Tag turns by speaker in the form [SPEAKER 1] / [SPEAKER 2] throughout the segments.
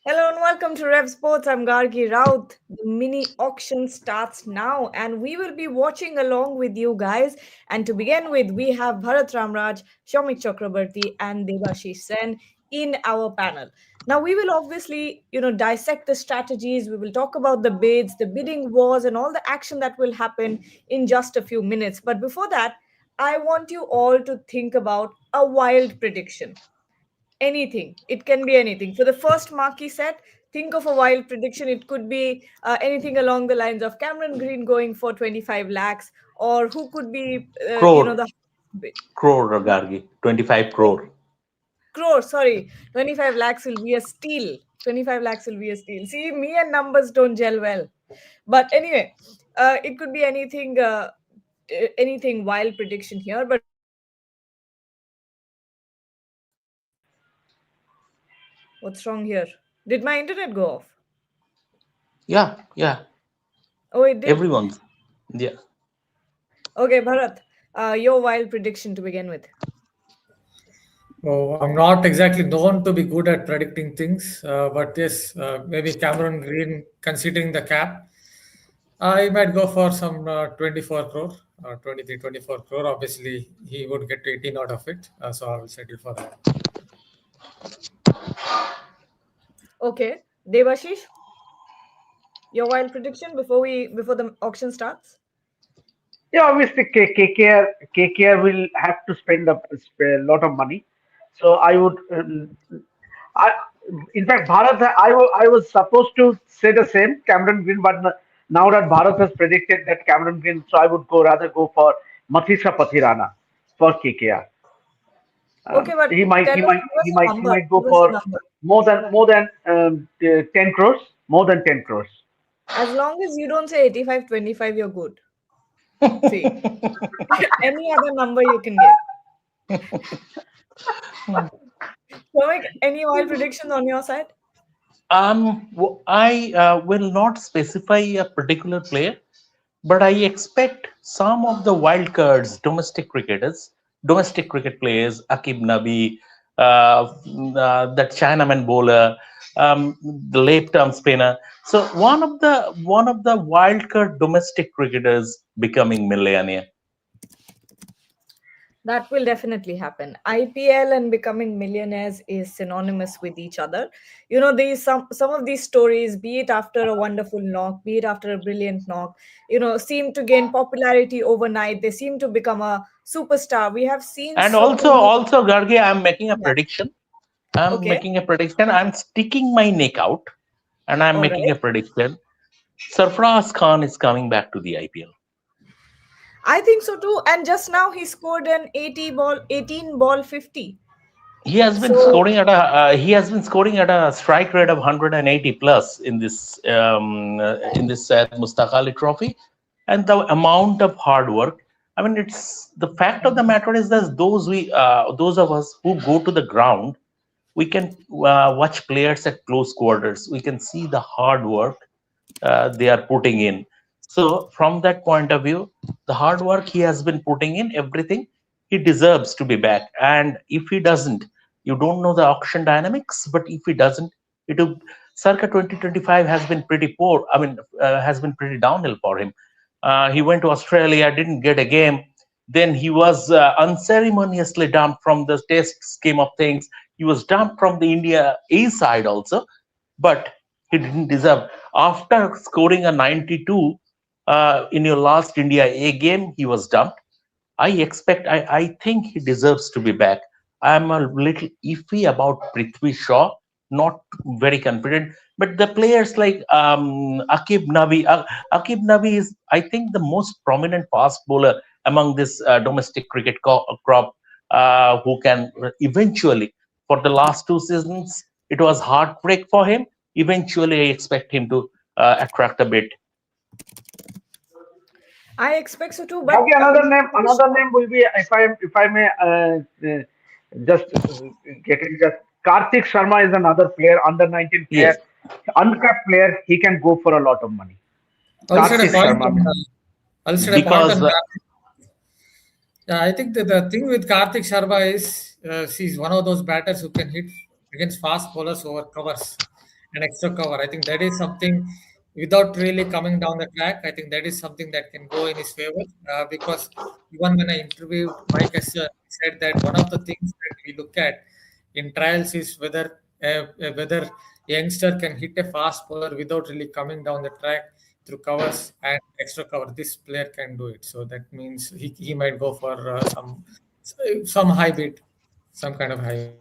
[SPEAKER 1] Hello and welcome to Rev Sports. I'm Gargi Raut. The mini auction starts now, and we will be watching along with you guys. And to begin with, we have Bharat Ramraj, Shomik Chakrabarti, and Devashish Sen in our panel. Now, we will obviously, dissect the strategies. We will talk about the bids, the bidding wars, and all the action that will happen in just a few minutes. But before that, I want you all to think about a wild prediction. Anything. It can be anything. For the first marquee set, think of a wild prediction. It could be anything along the lines of Cameron Green going for 25 lakhs, or who could be,
[SPEAKER 2] Crore,
[SPEAKER 1] the
[SPEAKER 2] crore, Gargi, 25 crore.
[SPEAKER 1] crore. Sorry, 25 lakhs will be a steal. 25 lakhs will be a steal. See, me and numbers don't gel well. But anyway, it could be anything. Anything wild prediction here. But what's wrong here? Did my internet go off?
[SPEAKER 2] Yeah,
[SPEAKER 1] Oh, it did.
[SPEAKER 2] everyone's. Yeah.
[SPEAKER 1] Okay, Bharat, your wild prediction to begin with.
[SPEAKER 3] Oh, I'm not exactly known to be good at predicting things, but yes, maybe Cameron Green, considering the cap, I might go for some 24 crore, 23, 24 crore. Obviously, he would get 18 out of it, so I will settle for that.
[SPEAKER 1] Okay, Devashish, your wild prediction before the auction starts.
[SPEAKER 4] Yeah, obviously KKR will have to spend a lot of money. So I would, I, in fact, I was supposed to say the same Cameron Green, but now that Bharat has predicted that Cameron Green, so I would rather go for Matisha Pathirana for KKR.
[SPEAKER 1] Okay, but
[SPEAKER 4] He
[SPEAKER 1] number.
[SPEAKER 4] might go
[SPEAKER 1] Give us a
[SPEAKER 4] for
[SPEAKER 1] number.
[SPEAKER 4] more than 10 crores, more than 10 crores.
[SPEAKER 1] As long as you don't say 85, 25, you're good. See, any other number you can give. So, any wild predictions on your side?
[SPEAKER 2] I will not specify a particular player, but I expect some of the wild cards, domestic cricket players, Akib Nabi, that Chinaman bowler, the left arm spinner. So one of the wild card domestic cricketers becoming millionaire.
[SPEAKER 1] That will definitely happen. IPL and becoming millionaires is synonymous with each other. These some of these stories, be it after a wonderful knock, be it after a brilliant knock, seem to gain popularity overnight. They seem to become a superstar. We have seen
[SPEAKER 2] And
[SPEAKER 1] so
[SPEAKER 2] also,
[SPEAKER 1] many.
[SPEAKER 2] also, Gargi, I'm making a
[SPEAKER 1] Yeah.
[SPEAKER 2] prediction. I'm
[SPEAKER 1] Okay.
[SPEAKER 2] making a prediction. I'm sticking my neck out, and I'm
[SPEAKER 1] All
[SPEAKER 2] making
[SPEAKER 1] right.
[SPEAKER 2] a prediction. Sarfraz Khan is coming back to the IPL.
[SPEAKER 1] I think so too. And just now he scored an 18 ball 50. So
[SPEAKER 2] He has been scoring at a strike rate of 180 plus in this Syed Mustaq Ali Trophy, and the amount of hard work. I mean, it's the fact of the matter is that those of us who go to the ground, we can watch players at close quarters. We can see the hard work they are putting in. So, from that point of view, the hard work he has been putting in, everything, he deserves to be back. And if he doesn't, you don't know the auction dynamics, but if he doesn't, it will. Circa 2025 has been pretty poor. I mean, has been pretty downhill for him. He went to Australia, didn't get a game. Then he was unceremoniously dumped from the test scheme of things. He was dumped from the India A side also, but he didn't deserve. After scoring a 92 in your last India A game, he was dumped. I think he deserves to be back. I'm a little iffy about Prithvi Shaw, not very confident. But the players like Akib Nabi is, I think, the most prominent fast bowler among this domestic cricket crop, who can eventually, for the last two seasons, it was heartbreak for him. Eventually, I expect him to attract a bit.
[SPEAKER 1] I expect so too. But
[SPEAKER 4] Okay, another name will be if I may just get it. Just Karthik Sharma is another player, under 19 player,
[SPEAKER 2] Yes,
[SPEAKER 4] uncapped player. He can go for a lot of money.
[SPEAKER 3] I'll set a
[SPEAKER 4] Karthik
[SPEAKER 3] point
[SPEAKER 4] Sharma.
[SPEAKER 3] on I'll set a point
[SPEAKER 2] because
[SPEAKER 3] on Karthik. Yeah, I think the thing with Karthik Sharma is he's one of those batters who can hit against fast bowlers over covers. and extra cover. I think that is something without really coming down the track. I think that is something that can go in his favor because even when I interviewed Mike Esser, he said that one of the things that we look at in trials is whether a youngster can hit a fast bowler without really coming down the track through covers and extra cover. This player can do it. So that means he might go for some high bid, some kind of high bid.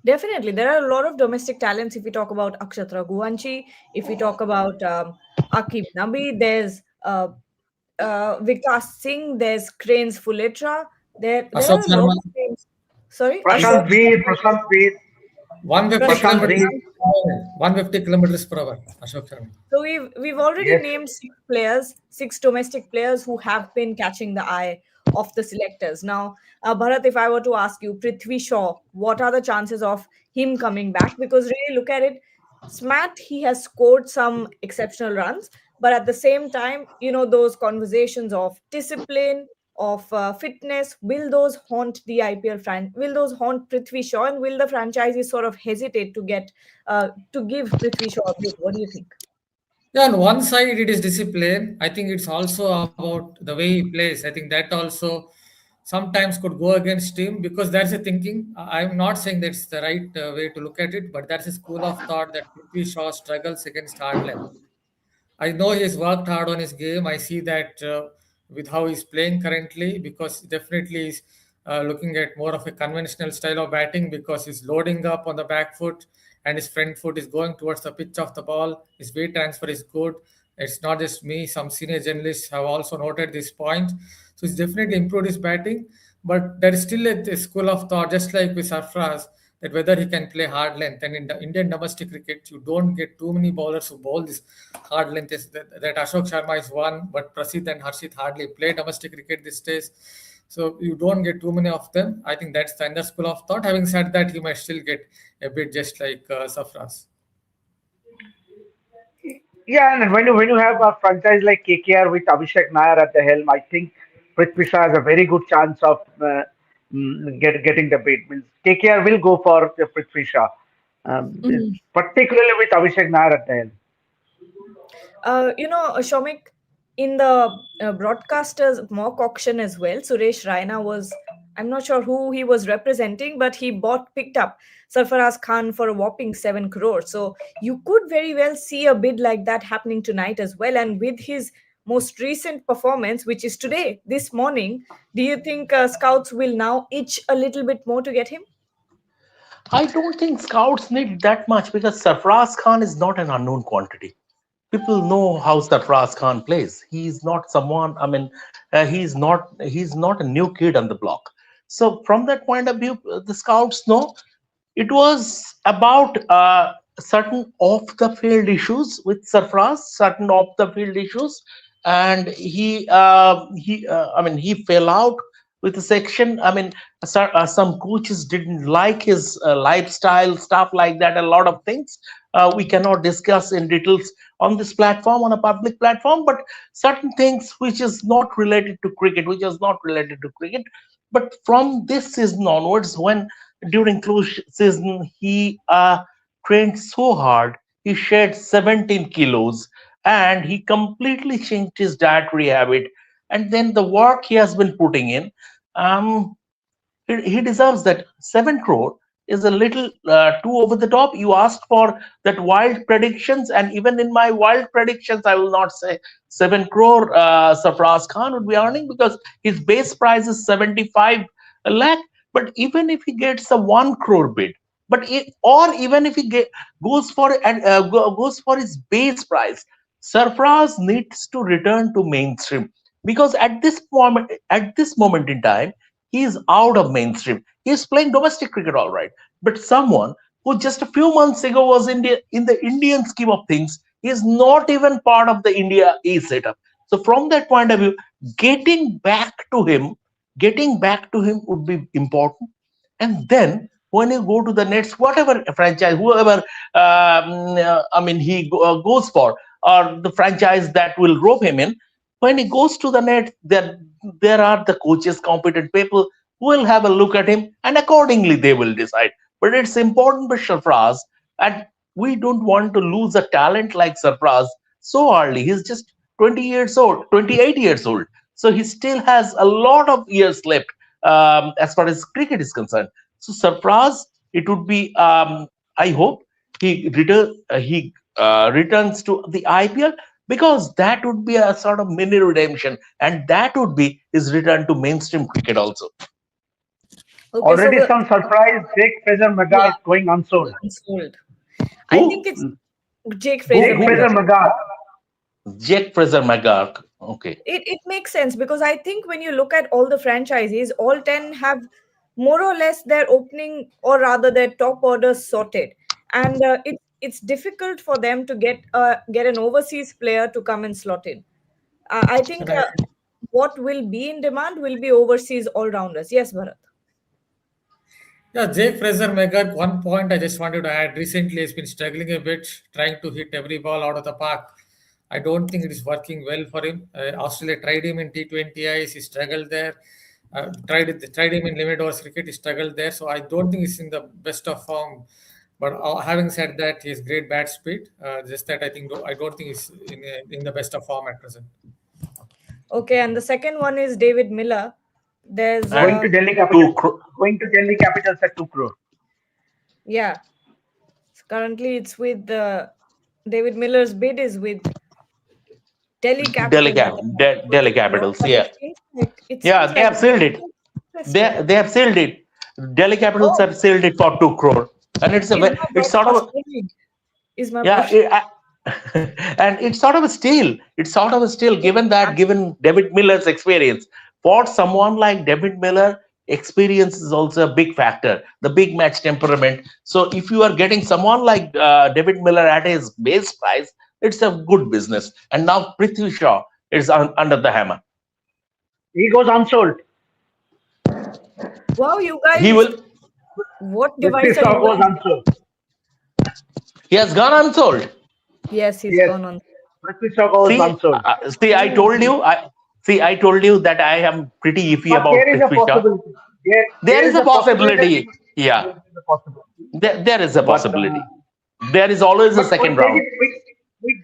[SPEAKER 1] Definitely, there are a lot of domestic talents. If we talk about Akshat Raghuvanshi, if we talk about Akib Nabi, there's Vikas Singh, there's Cranes Fuletra. There
[SPEAKER 3] Ashok
[SPEAKER 1] are a lot
[SPEAKER 3] Sharma,
[SPEAKER 1] of names. Sorry, Ashok
[SPEAKER 4] Prashant Veer,
[SPEAKER 1] Sharma,
[SPEAKER 4] Prashant Veer,
[SPEAKER 3] 150
[SPEAKER 4] Prashant
[SPEAKER 1] Prashant.
[SPEAKER 3] kilometers,
[SPEAKER 4] Veer.
[SPEAKER 3] 150 kilometers per hour. Ashok Sharma.
[SPEAKER 1] So we've already
[SPEAKER 4] Yes.
[SPEAKER 1] named six players, six domestic players who have been catching the eye of the selectors. Now, Bharat, if I were to ask you, Prithvi Shaw, what are the chances of him coming back? Because really, look at it, Smat, he has scored some exceptional runs, but at the same time, those conversations of discipline, of fitness, will those haunt the IPL will those haunt Prithvi Shaw, and will the franchises sort of hesitate to give Prithvi Shaw a bid? What do you think?
[SPEAKER 3] Yeah, on one side it is discipline. I think it's also about the way he plays. I think that also sometimes could go against him because there's a thinking. I'm not saying that's the right way to look at it, but there's a school of thought that Prithvi Shaw struggles against hard length. I know he's worked hard on his game. I see that with how he's playing currently, because definitely he's looking at more of a conventional style of batting because he's loading up on the back foot and his front foot is going towards the pitch of the ball. His weight transfer is good. It's not just me. Some senior journalists have also noted this point. So he's definitely improved his batting, but there is still a school of thought, just like with Sarfraz, that whether he can play hard length. And in the Indian domestic cricket, you don't get too many bowlers who bowl this hard length. That Ashok Sharma is one, but Prasidh and Harshit hardly play domestic cricket these days. So you don't get too many of them. I think that's the other school of thought. Having said that, he might still get a bit just like Sarfraz.
[SPEAKER 4] Yeah, and when you have a franchise like KKR with Abhishek Nair at the helm, I think Prithvi Shaw has a very good chance of getting the bid. Means KKR will go for the Prithvi Shaw, particularly with Abhishek Nair at the helm.
[SPEAKER 1] Shomik, in the broadcasters mock auction as well, Suresh Raina was, I'm not sure who he was representing, but he picked up Sarfaraz Khan for a whopping 7 crores. So you could very well see a bid like that happening tonight as well. And with his most recent performance, which is today, this morning, do you think scouts will now itch a little bit more to get him?
[SPEAKER 2] I don't think scouts need that much because Sarfraz Khan is not an unknown quantity. People know how Sarfraz Khan plays. He's not someone. I mean, he's not a new kid on the block. So from that point of view, the scouts know it was about certain off the field issues with Sarfraz, certain off the field issues, and I mean, he fell out with the section. I mean, some coaches didn't like his lifestyle, stuff like that. A lot of things we cannot discuss in details on this platform, on a public platform, but certain things which is not related to cricket, which is not related to cricket. But from this season onwards, when during close season he trained so hard, he shed 17 kilos, and he completely changed his dietary habit. And then the work he has been putting in, um, he deserves that. 7 crore is a little too over the top. You asked for that wild predictions, and even in my wild predictions, I will not say 7 crore Safraz Khan would be earning because his base price is 75 lakh. But even if he gets a 1 crore bid, or even if he goes for goes for his base price, Sarfraz needs to return to mainstream because at this moment in time he is out of mainstream. He is playing domestic cricket all right, but someone who just a few months ago was in the Indian scheme of things is not even part of the India A setup. So from that point of view, getting back to him, getting back to him would be important. And then when you go to the next, whatever franchise, whoever I mean he goes for, or the franchise that will rope him in, when he goes to the net, there are the coaches, competent people who will have a look at him, and accordingly they will decide. But it's important with Shafraz at we don't want to lose a talent like Sarfraz so early. He's just 20 years old, 28 years old. So he still has a lot of years left as far as cricket is concerned. So Sarfraz, it would be, I hope he returns to the IPL, because that would be a sort of mini redemption, and that would be his return to mainstream cricket also.
[SPEAKER 1] Okay, so
[SPEAKER 4] Already some surprise. Jake Fraser
[SPEAKER 1] yeah,
[SPEAKER 4] McGrath going unsold.
[SPEAKER 1] unsold. I think
[SPEAKER 2] Who?
[SPEAKER 1] it's Jake
[SPEAKER 2] Who?
[SPEAKER 1] Fraser
[SPEAKER 4] Jake
[SPEAKER 2] Who?
[SPEAKER 4] Fraser
[SPEAKER 1] McGrath.
[SPEAKER 4] McGrath.
[SPEAKER 2] Jake Fraser McGark. Okay.
[SPEAKER 1] It makes sense because I think when you look at all the franchises, all 10 have more or less their opening, or rather their top orders sorted. And it's difficult for them to get an overseas player to come and slot in. I think
[SPEAKER 3] And I,
[SPEAKER 1] what will be in demand will be overseas all rounders. Yes, Bharat.
[SPEAKER 3] yeah, Jake Fraser Megard, one point I just wanted to add. Recently, has been struggling a bit, trying to hit every ball out of the park. I don't think it is working well for him. Australia tried him in T20Is, he struggled there. Tried him in limit overs cricket, he struggled there. So I don't think he's in the best of form. But having said that, he has great bat speed. Just that I don't think he's in the best of form at present.
[SPEAKER 1] Okay, and the second one is David Miller. There's
[SPEAKER 4] Going
[SPEAKER 2] And
[SPEAKER 4] to Delhi
[SPEAKER 2] two
[SPEAKER 4] Capitals. Going to Delhi Capitals at 2 crore.
[SPEAKER 1] yeah. Currently, it's with David Miller's bid is with Delhi Capitals at the moment.
[SPEAKER 2] Delhi
[SPEAKER 1] What
[SPEAKER 2] Capitals.
[SPEAKER 1] does
[SPEAKER 2] Yeah,
[SPEAKER 1] it seems like? It
[SPEAKER 2] yeah,
[SPEAKER 1] seems
[SPEAKER 2] they
[SPEAKER 1] like
[SPEAKER 2] have sealed it.
[SPEAKER 1] interesting.
[SPEAKER 2] They have sealed it. Delhi Capitals
[SPEAKER 1] Oh,
[SPEAKER 2] have sealed it for 2 crore, and
[SPEAKER 1] is my
[SPEAKER 2] it's sort of
[SPEAKER 1] broadcast running? Is my
[SPEAKER 2] yeah,
[SPEAKER 1] broad?
[SPEAKER 2] and it's sort of a steal. It's sort of a steal, given David Miller's experience. For someone like David Miller, experience is also a big factor. The big match temperament. So if you are getting someone like David Miller at his base price, it's a good business. And now Prithvi Shaw is under the hammer.
[SPEAKER 4] He goes unsold.
[SPEAKER 1] Wow, you
[SPEAKER 2] He
[SPEAKER 1] guys,
[SPEAKER 2] will.
[SPEAKER 1] what
[SPEAKER 4] Prithvi
[SPEAKER 1] device are
[SPEAKER 4] Shaw
[SPEAKER 1] you
[SPEAKER 4] goes
[SPEAKER 1] guys?
[SPEAKER 4] unsold.
[SPEAKER 2] He has gone unsold.
[SPEAKER 1] Yes, he's
[SPEAKER 4] Yes.
[SPEAKER 1] gone on.
[SPEAKER 4] Prithvi Shaw goes unsold.
[SPEAKER 2] See, I
[SPEAKER 1] Oh,
[SPEAKER 2] told you. I told you that I am pretty iffy
[SPEAKER 4] But
[SPEAKER 2] about
[SPEAKER 4] there is a
[SPEAKER 2] Prithvi Shaw.
[SPEAKER 4] possibility.
[SPEAKER 2] There
[SPEAKER 4] There
[SPEAKER 2] is
[SPEAKER 4] is
[SPEAKER 2] a
[SPEAKER 4] a possibility that
[SPEAKER 2] possibility. Yeah,
[SPEAKER 4] there is a possibility.
[SPEAKER 2] there is a
[SPEAKER 4] But
[SPEAKER 2] possibility. There is always a
[SPEAKER 4] but
[SPEAKER 2] second round.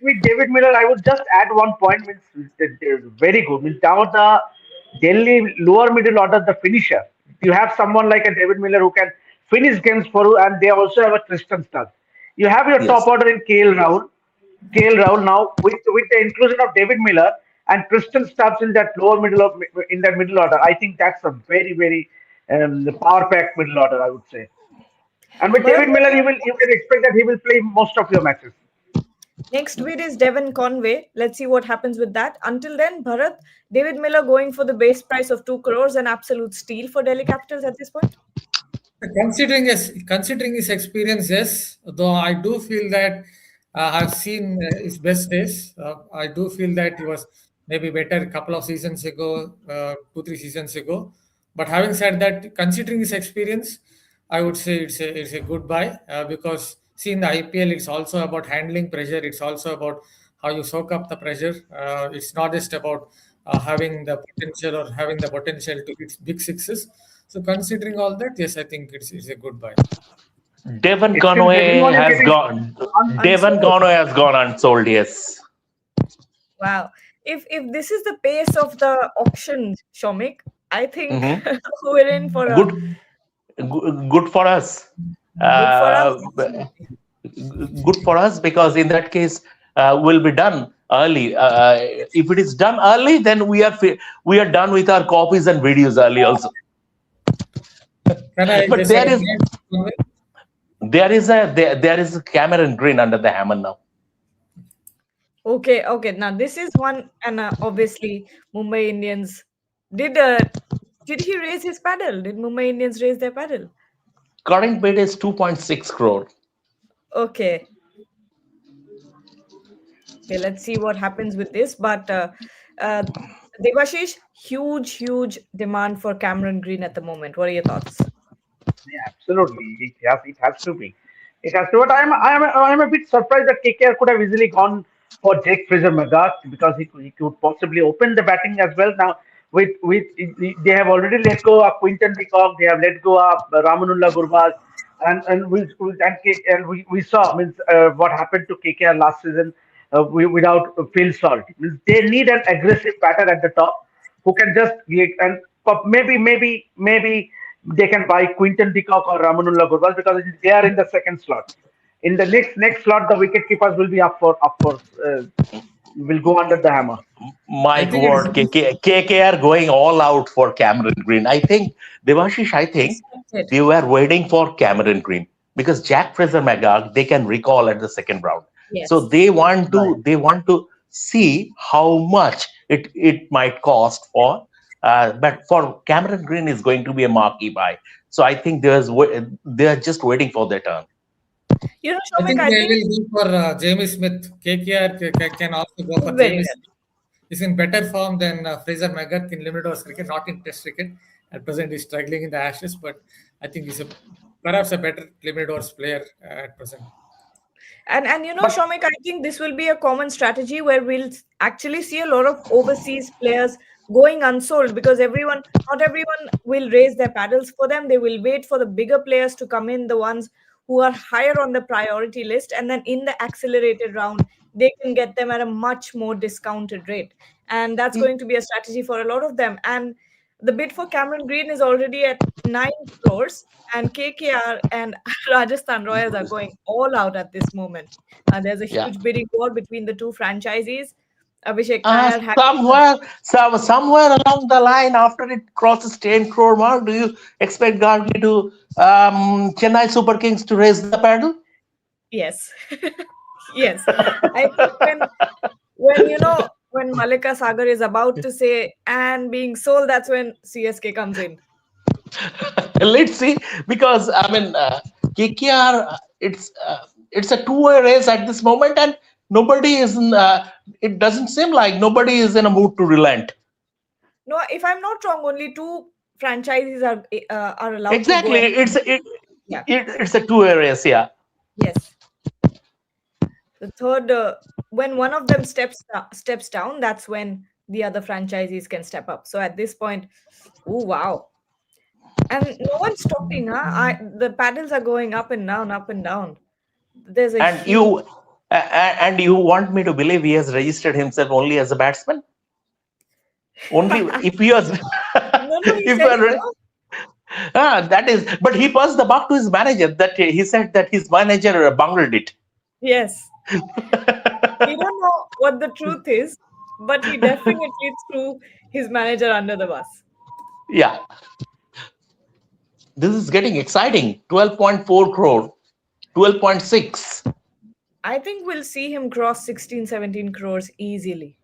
[SPEAKER 4] with David Miller, I would just add one point. Means very good. Means now the Delhi lower middle order, the finisher. You have someone like a David Miller who can finish games for you, and they also have a Tristan Studd. You have your top
[SPEAKER 2] Yes.
[SPEAKER 4] order in KL Rahul. KL Rahul now with the inclusion of David Miller and Tristan Stubbs in that lower middle of in that middle order. I think that's a very power pack middle order, I would say. And with
[SPEAKER 1] Bharat,
[SPEAKER 4] David Miller, you can expect that he will play most of your matches.
[SPEAKER 1] next bid is Devon Conway. Let's see what happens with that. Until then, Bharat, David Miller going for the base price of 2 crores, an absolute steal for Delhi Capitals at this point.
[SPEAKER 3] Considering his experience, yes. Though I do feel that I've seen his best days. I do feel that he was maybe better a couple of seasons ago, 2 3 seasons ago. But having said that, considering his experience, I would say it's a good buy because see in the IPL, it's also about handling pressure. It's also about how you soak up the pressure. It's not just about having the potential or having the potential to hit big sixes. So considering all that, yes, I think it's a good buy.
[SPEAKER 2] Devon
[SPEAKER 4] It seems
[SPEAKER 2] Conway
[SPEAKER 4] everyone is
[SPEAKER 2] has
[SPEAKER 4] getting
[SPEAKER 2] gone. Devon
[SPEAKER 1] Unsold.
[SPEAKER 2] Conway has gone unsold. Yes.
[SPEAKER 1] Wow. If this is the pace of the auction, Shomik, I think
[SPEAKER 2] Hmm.
[SPEAKER 1] we're in for a
[SPEAKER 2] Good. Good for us.
[SPEAKER 1] good for us.
[SPEAKER 2] Uh,
[SPEAKER 1] Absolutely.
[SPEAKER 2] Good for us, because in that case will be done early. If it is done early, then we are done with our copies and videos early also.
[SPEAKER 3] Can I
[SPEAKER 2] But
[SPEAKER 3] just add a name?
[SPEAKER 2] there is a Cameron Green under the hammer now.
[SPEAKER 1] Okay, okay. Now this is one, and obviously Mumbai Indians did. Did he raise his paddle? Did Mumbai Indians raise their paddle?
[SPEAKER 2] Current bid is 2.6 crore.
[SPEAKER 1] Okay. Okay, let's see what happens with this. But uh, Devashish, huge demand for Cameron Green at the moment. What are your thoughts?
[SPEAKER 4] Yeah, absolutely. It has to be. It has to. But I'm a bit surprised that KKR could have easily gone for Jake Fraser McGrath because he could possibly open the batting as well. Now with they have already let go of Quinton de Kock, they have let go of Ramanullah Gurbaz. we saw means what happened to KKR last season without Phil Salt. Means they need an aggressive batter at the top who can just maybe they can buy Quinton de Kock or Ramanullah Gurwal because they are in the second slot. In the next slot, the wicket keepers will be will go under the hammer.
[SPEAKER 3] I
[SPEAKER 2] My
[SPEAKER 3] think it's
[SPEAKER 2] word, KKR going all out for Cameron Green. I think, Devashish, I think
[SPEAKER 1] Expected.
[SPEAKER 2] they were waiting for Cameron Green because Jack Fraser McGurk they can recall at the second round. So
[SPEAKER 1] Yes.
[SPEAKER 4] Right.
[SPEAKER 2] they want to see how much it might cost for. But for Cameron Green is going to be a marquee buy. So I think they are just waiting for their turn.
[SPEAKER 1] You know,
[SPEAKER 3] I
[SPEAKER 1] Shomik,
[SPEAKER 3] think
[SPEAKER 1] I
[SPEAKER 3] they
[SPEAKER 1] think
[SPEAKER 3] will go for Jamie Smith. KKR can also go for
[SPEAKER 1] very
[SPEAKER 3] Jamie
[SPEAKER 1] well.
[SPEAKER 3] Smith. He's in better form than Fraser McGurk in limited overs cricket, not in Test cricket. At present, he's struggling in the Ashes, but I think he's perhaps a better limited overs player at present.
[SPEAKER 1] And you know,
[SPEAKER 4] But
[SPEAKER 1] Shomik, I think this will be a common strategy where we'll actually see a lot of overseas players going unsold because not everyone will raise their paddles for them. They will wait for the bigger players to come in, the ones who are higher on the priority list, and then in the accelerated round, they can get them at a much more discounted rate. And that's going to be a strategy for a lot of them. And the bid for Cameron Green is already at 9 crores, and KKR and Rajasthan Royals are going all out at this moment. There's a
[SPEAKER 2] Yeah.
[SPEAKER 1] huge bidding war between the two franchisees. Abhishek Nair had
[SPEAKER 2] Somewhere along the line, after it crosses 10 crore mark, do you expect Gargi to Chennai Super Kings to raise the paddle?
[SPEAKER 1] yes, yes. I think when when Malika Sagar is about to say and being sold, that's when CSK comes in.
[SPEAKER 2] Let's see, because I mean, KKR, it's a two-way race at this moment, and nobody is in. It doesn't seem like nobody is in a mood to relent.
[SPEAKER 1] No, if I'm not wrong, only two franchises are allowed to go
[SPEAKER 2] Exactly,
[SPEAKER 1] ahead. Yeah.
[SPEAKER 2] it's a two-way race. Yeah.
[SPEAKER 1] Yes. The third, when one of them steps down, that's when the other franchisees can step up. So at this point, oh wow, and no one's stopping, huh? The paddles are going up and down, up and down. There's a
[SPEAKER 2] And
[SPEAKER 1] huge.
[SPEAKER 2] you want me to believe he has registered himself only as a batsman? Only if he was,
[SPEAKER 1] No, no, he
[SPEAKER 2] if
[SPEAKER 1] said
[SPEAKER 2] you
[SPEAKER 1] it.
[SPEAKER 2] are,
[SPEAKER 1] No?
[SPEAKER 2] that is, but he passed the buck to his manager. That he said that his manager bungled it.
[SPEAKER 1] Yes. We don't know what the truth is, but he definitely threw his manager under the bus.
[SPEAKER 2] Yeah, this is getting exciting. 12.4 crore, 12.6.
[SPEAKER 1] I think we'll see him cross 16, 17 crores easily.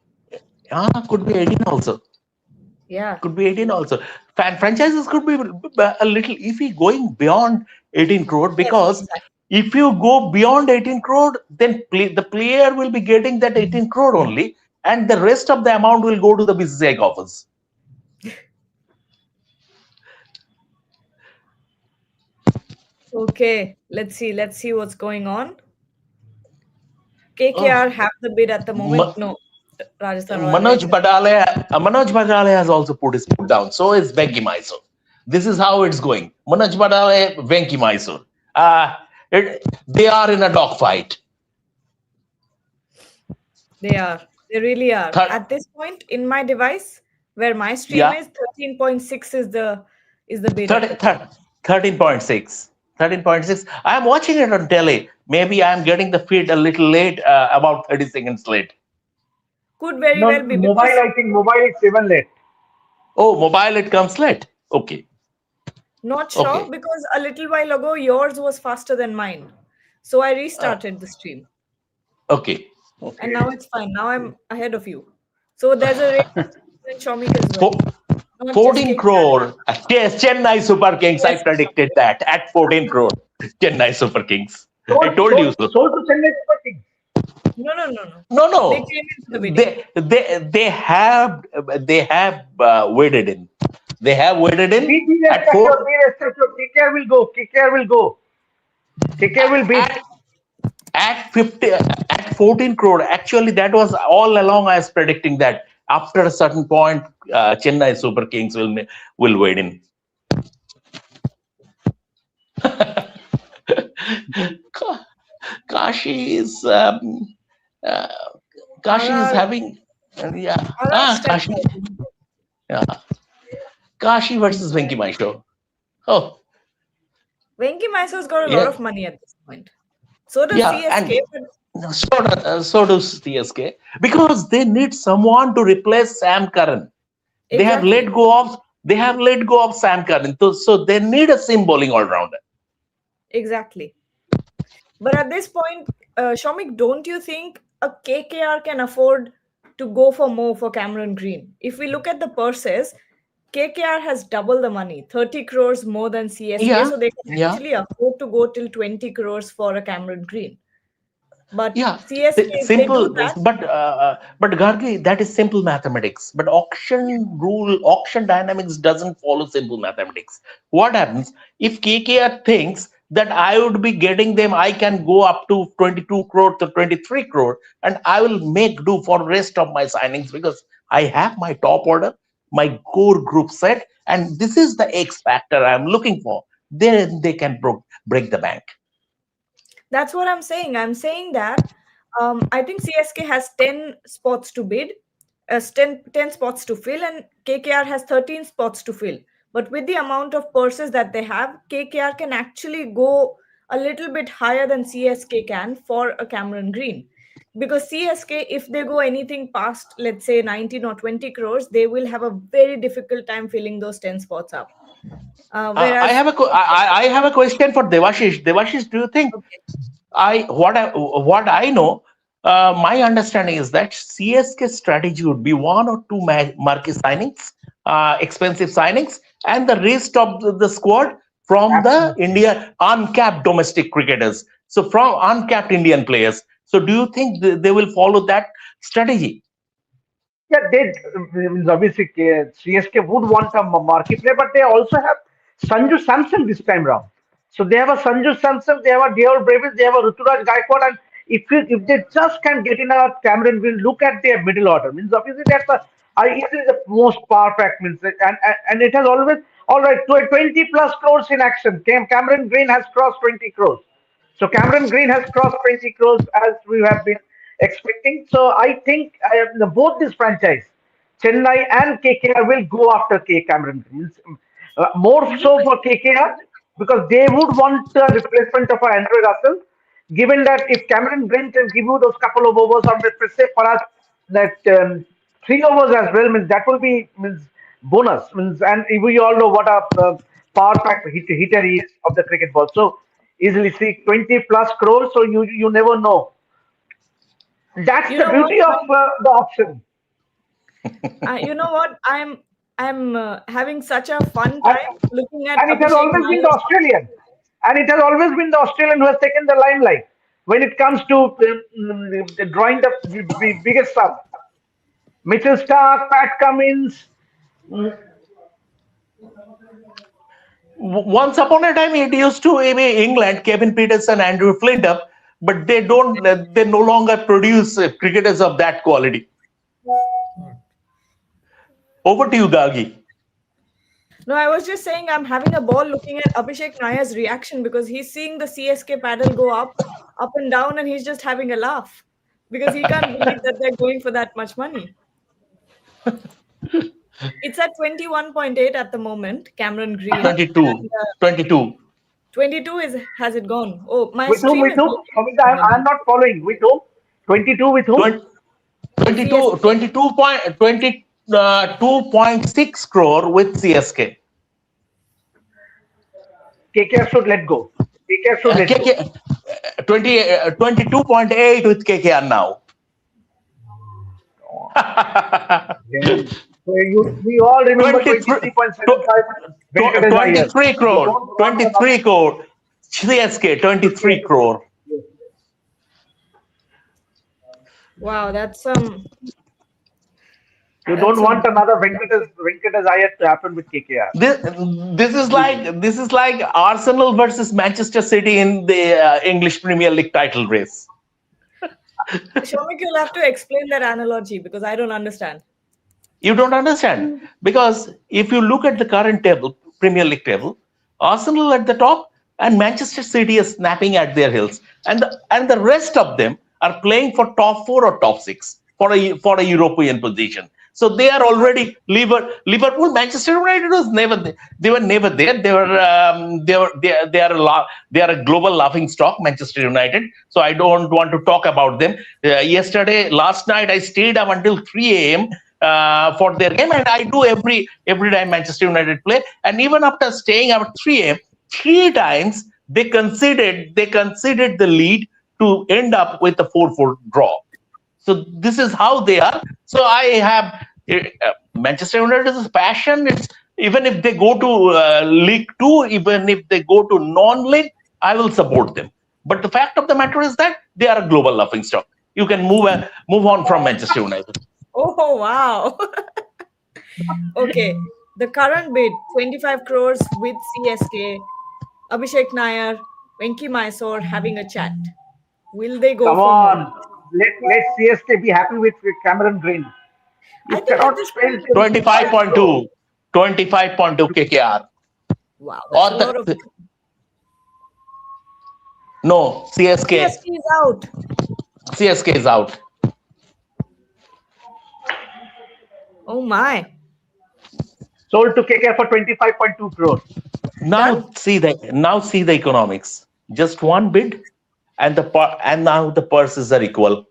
[SPEAKER 2] Could be 18 also.
[SPEAKER 1] Yeah.
[SPEAKER 2] Could be 18 also. Franchises could be a little iffy going beyond 18 crore
[SPEAKER 1] Yes,
[SPEAKER 2] because
[SPEAKER 1] exactly.
[SPEAKER 2] if you go beyond 18 crore, then the player will be getting that 18 crore only, and the rest of the amount will go to the BCCI coffers.
[SPEAKER 1] Okay, let's see. Let's see what's going on. KKR
[SPEAKER 2] Oh,
[SPEAKER 1] have the bid at the moment.
[SPEAKER 2] Ma-
[SPEAKER 1] No, Rajasthan Royals.
[SPEAKER 2] Manoj Badale, Manoj Badale has also put his foot down. So is Venki Mysore. This is how it's going. Manoj Badale, Venki Mysore. They are in a dogfight.
[SPEAKER 1] They are. They really are.
[SPEAKER 2] Third,
[SPEAKER 1] At this point in my device, where my stream
[SPEAKER 2] yeah,
[SPEAKER 1] is, 13.6 is the bid at the
[SPEAKER 2] 30,
[SPEAKER 1] top.
[SPEAKER 2] 13.6. 13.6. I'm watching it on telly. Maybe I'm getting the feed a little late, about 30 seconds late.
[SPEAKER 1] Could very
[SPEAKER 4] no,
[SPEAKER 1] well be
[SPEAKER 4] mobile.
[SPEAKER 1] because
[SPEAKER 4] I think mobile is even late.
[SPEAKER 2] Oh, mobile, it comes late. Okay.
[SPEAKER 1] not sure
[SPEAKER 2] Okay.
[SPEAKER 1] because a little while ago yours was faster than mine. So I
[SPEAKER 2] Uh,
[SPEAKER 1] restarted the stream
[SPEAKER 2] okay.
[SPEAKER 1] and
[SPEAKER 2] Okay.
[SPEAKER 1] now it's fine. Now I'm ahead of you. So there's a race between Shomik as well.
[SPEAKER 2] Fo-
[SPEAKER 1] Not just
[SPEAKER 2] 14
[SPEAKER 1] KKR.
[SPEAKER 2] crore. Yes, Chennai Super Kings. I
[SPEAKER 1] Yes,
[SPEAKER 2] predicted that at 14 crore. Chennai Super Kings. I
[SPEAKER 4] Sold,
[SPEAKER 2] told you
[SPEAKER 4] sold,
[SPEAKER 2] so.
[SPEAKER 4] sold to Chennai Super Kings.
[SPEAKER 1] no, no, no, no.
[SPEAKER 2] No,
[SPEAKER 1] They
[SPEAKER 2] no.
[SPEAKER 1] came into the bidding.
[SPEAKER 2] They have waded in. They have waded in
[SPEAKER 4] Rest
[SPEAKER 2] at
[SPEAKER 4] assured,
[SPEAKER 2] four
[SPEAKER 4] be rest assured. KKR will go. KKR will go. KKR will bid.
[SPEAKER 2] at at 50 at 14 crore. Actually, that was all along I was predicting that after a certain point, Chennai Super Kings will wade in. Ka- Kashi is uh, Kashi is
[SPEAKER 1] RR,
[SPEAKER 2] having yeah
[SPEAKER 1] RR stepped
[SPEAKER 2] Kashi
[SPEAKER 1] out, isn't it?
[SPEAKER 2] yeah Kashi versus Venki Maestro. Oh
[SPEAKER 1] Venki Mysore's got a lot
[SPEAKER 2] yeah
[SPEAKER 1] of money at this point. So does
[SPEAKER 2] yeah
[SPEAKER 1] CSK,
[SPEAKER 2] and
[SPEAKER 1] but
[SPEAKER 2] so does TSK because they need someone to replace Sam Curran. They have
[SPEAKER 1] exactly,
[SPEAKER 2] let go of Sam Curran, so they need a sim bowling all rounder.
[SPEAKER 1] exactly. But at this point, Shomik, don't you think a KKR can afford to go for more for Cameron Green? If we look at the purses, KKR has double the money, 30 crores more than CSK,
[SPEAKER 2] Yeah,
[SPEAKER 1] so they can
[SPEAKER 2] yeah.
[SPEAKER 1] actually afford to go till 20 crores for a Cameron Green. But
[SPEAKER 2] Yeah,
[SPEAKER 1] CSK, if they do
[SPEAKER 2] simple,
[SPEAKER 1] that,
[SPEAKER 2] but Gargi, that is simple mathematics. But auction dynamics doesn't follow simple mathematics. What happens if KKR thinks that I would be getting them, I can go up to 22 crore to 23 crore, and I will make do for rest of my signings because I have my top order, my core group set, and this is the X factor I'm looking for. Then they can break the bank.
[SPEAKER 1] that's what I'm saying. I'm saying that I think CSK has 10 spots to bid, 10 spots to fill, and KKR has 13 spots to fill. But with the amount of purses that they have, KKR can actually go a little bit higher than CSK can for a Cameron Green. Because CSK, if they go anything past, let's say, 19 or 20 crores, they will have a very difficult time filling those 10 spots up.
[SPEAKER 2] I
[SPEAKER 1] Whereas,
[SPEAKER 2] have a I have a question for Devashish. Devashish, do you think
[SPEAKER 1] okay,
[SPEAKER 2] what I know? My understanding is that CSK strategy would be one or two marquee signings, expensive signings, and the rest of the squad from the
[SPEAKER 4] Absolutely.
[SPEAKER 2] India uncapped domestic cricketers. So from uncapped Indian players. So do you think they will follow that strategy?
[SPEAKER 4] Yeah, they means obviously CSK would want a marquee player, but they also have Sanju Samson this time round. So they have a Sanju Samson, they have a Dior Bravis, they have a Ruturaj Gaikwad, and if they just can get in a Cameron, will look at their middle order. Means obviously that's a easily the most power pack means and it has always all right 20 plus crores in action. Cameron Green has crossed 20 crores. So Cameron Green has crossed 20 crores as we have been expecting. So I think both these franchise, Chennai and KKR, will go after Cameron Green. More so for KKR because they would want a replacement of Andrew Russell. Given that if Cameron Green can give you those couple of overs, or let's say for us that 3 overs as well, means that will be means bonus means, and we all know what a power pack hitter he is of the cricket ball. So easily see 20 plus crores. So you never know. That's
[SPEAKER 1] you
[SPEAKER 4] the
[SPEAKER 1] know what?
[SPEAKER 4] beauty of the auction.
[SPEAKER 1] You know what? I'm having such a fun
[SPEAKER 4] And,
[SPEAKER 1] time looking at
[SPEAKER 4] and it has
[SPEAKER 1] Abhishek
[SPEAKER 4] always been the
[SPEAKER 1] Nayar's.
[SPEAKER 4] Australian. And it has always been the Australian who has taken the limelight when it comes to drawing the biggest sum. Mitchell Stark, Pat Cummins. mm,
[SPEAKER 2] Once upon a time, it used to be England, Kevin Peterson, Andrew Flintup, but they don't. They no longer produce cricketers of that quality. Over to you, Gagi.
[SPEAKER 1] No, I was just saying I'm having a ball looking at Abhishek Nayar's reaction because he's seeing the CSK paddle go up and down, and he's just having a laugh because he can't believe that they're going for that much money. It's at 21.8 at the moment, Cameron Green,
[SPEAKER 2] 22,
[SPEAKER 1] and
[SPEAKER 2] 22,
[SPEAKER 1] 22 is has it gone? Oh, my
[SPEAKER 4] with whom?
[SPEAKER 1] stream
[SPEAKER 4] With
[SPEAKER 1] is
[SPEAKER 4] whom?
[SPEAKER 1] loading at
[SPEAKER 4] Samita,
[SPEAKER 1] the
[SPEAKER 4] I'm
[SPEAKER 1] moment.
[SPEAKER 4] not following. With whom? 22 with whom?
[SPEAKER 2] 20, 22,
[SPEAKER 1] CSK.
[SPEAKER 2] 22.6 crore with CSK.
[SPEAKER 4] KKR should let go. KKR should let go.
[SPEAKER 2] KK, 22.8 with KKR now.
[SPEAKER 4] Then, so we all remember
[SPEAKER 2] 23,
[SPEAKER 4] 23.75 Venkatesh Iyer.
[SPEAKER 2] 23
[SPEAKER 4] We
[SPEAKER 2] crore,
[SPEAKER 4] don't want
[SPEAKER 2] 23
[SPEAKER 4] another.
[SPEAKER 2] crore. CSK, 23
[SPEAKER 4] Yes,
[SPEAKER 2] crore.
[SPEAKER 4] yes.
[SPEAKER 1] Wow,
[SPEAKER 4] You
[SPEAKER 1] that's
[SPEAKER 4] don't want
[SPEAKER 1] some.
[SPEAKER 4] another Venkatesh Iyer to happen with KKR.
[SPEAKER 2] This, this is like Arsenal versus Manchester City in the English Premier League title race.
[SPEAKER 1] Shomik, you'll have to explain that analogy because I don't understand.
[SPEAKER 2] You don't understand because if you look at the current table, Premier League table, Arsenal at the top and Manchester City is snapping at their heels, and the rest of them are playing for top four or top six for a European position. So they are already Liverpool. Manchester United was never there. They were never there. They are a global laughing stock. Manchester United. So I don't want to talk about them. Last night I stayed up until 3 a.m. For their game, and I do every time Manchester United play. And even after staying up at 3 a.m., three times they conceded the lead to end up with a 4-4 draw. So this is how they are. So I have Manchester United's passion. It's even if they go to League Two, even if they go to non-league, I will support them. But the fact of the matter is that they are a global laughing stock. You can move on from Manchester United.
[SPEAKER 1] Oh, wow. Okay. The current bid, 25 crores with CSK, Abhishek Nair, Venki Mysore having a chat. Will they go
[SPEAKER 4] Come
[SPEAKER 1] for more?
[SPEAKER 4] on, let CSK be happy with Cameron Green.
[SPEAKER 1] I
[SPEAKER 4] You
[SPEAKER 1] think at
[SPEAKER 4] cannot
[SPEAKER 1] this
[SPEAKER 4] spend
[SPEAKER 1] point,
[SPEAKER 2] 25.2, 25.2 KKR.
[SPEAKER 1] wow, that's
[SPEAKER 2] Or
[SPEAKER 1] a lot of.
[SPEAKER 2] no, CSK.
[SPEAKER 1] CSK is out.
[SPEAKER 2] CSK is out.
[SPEAKER 1] Oh my.
[SPEAKER 4] sold to KK for 25.2 crores.
[SPEAKER 2] Now see the economics. Just one bid, and now the purses are equal.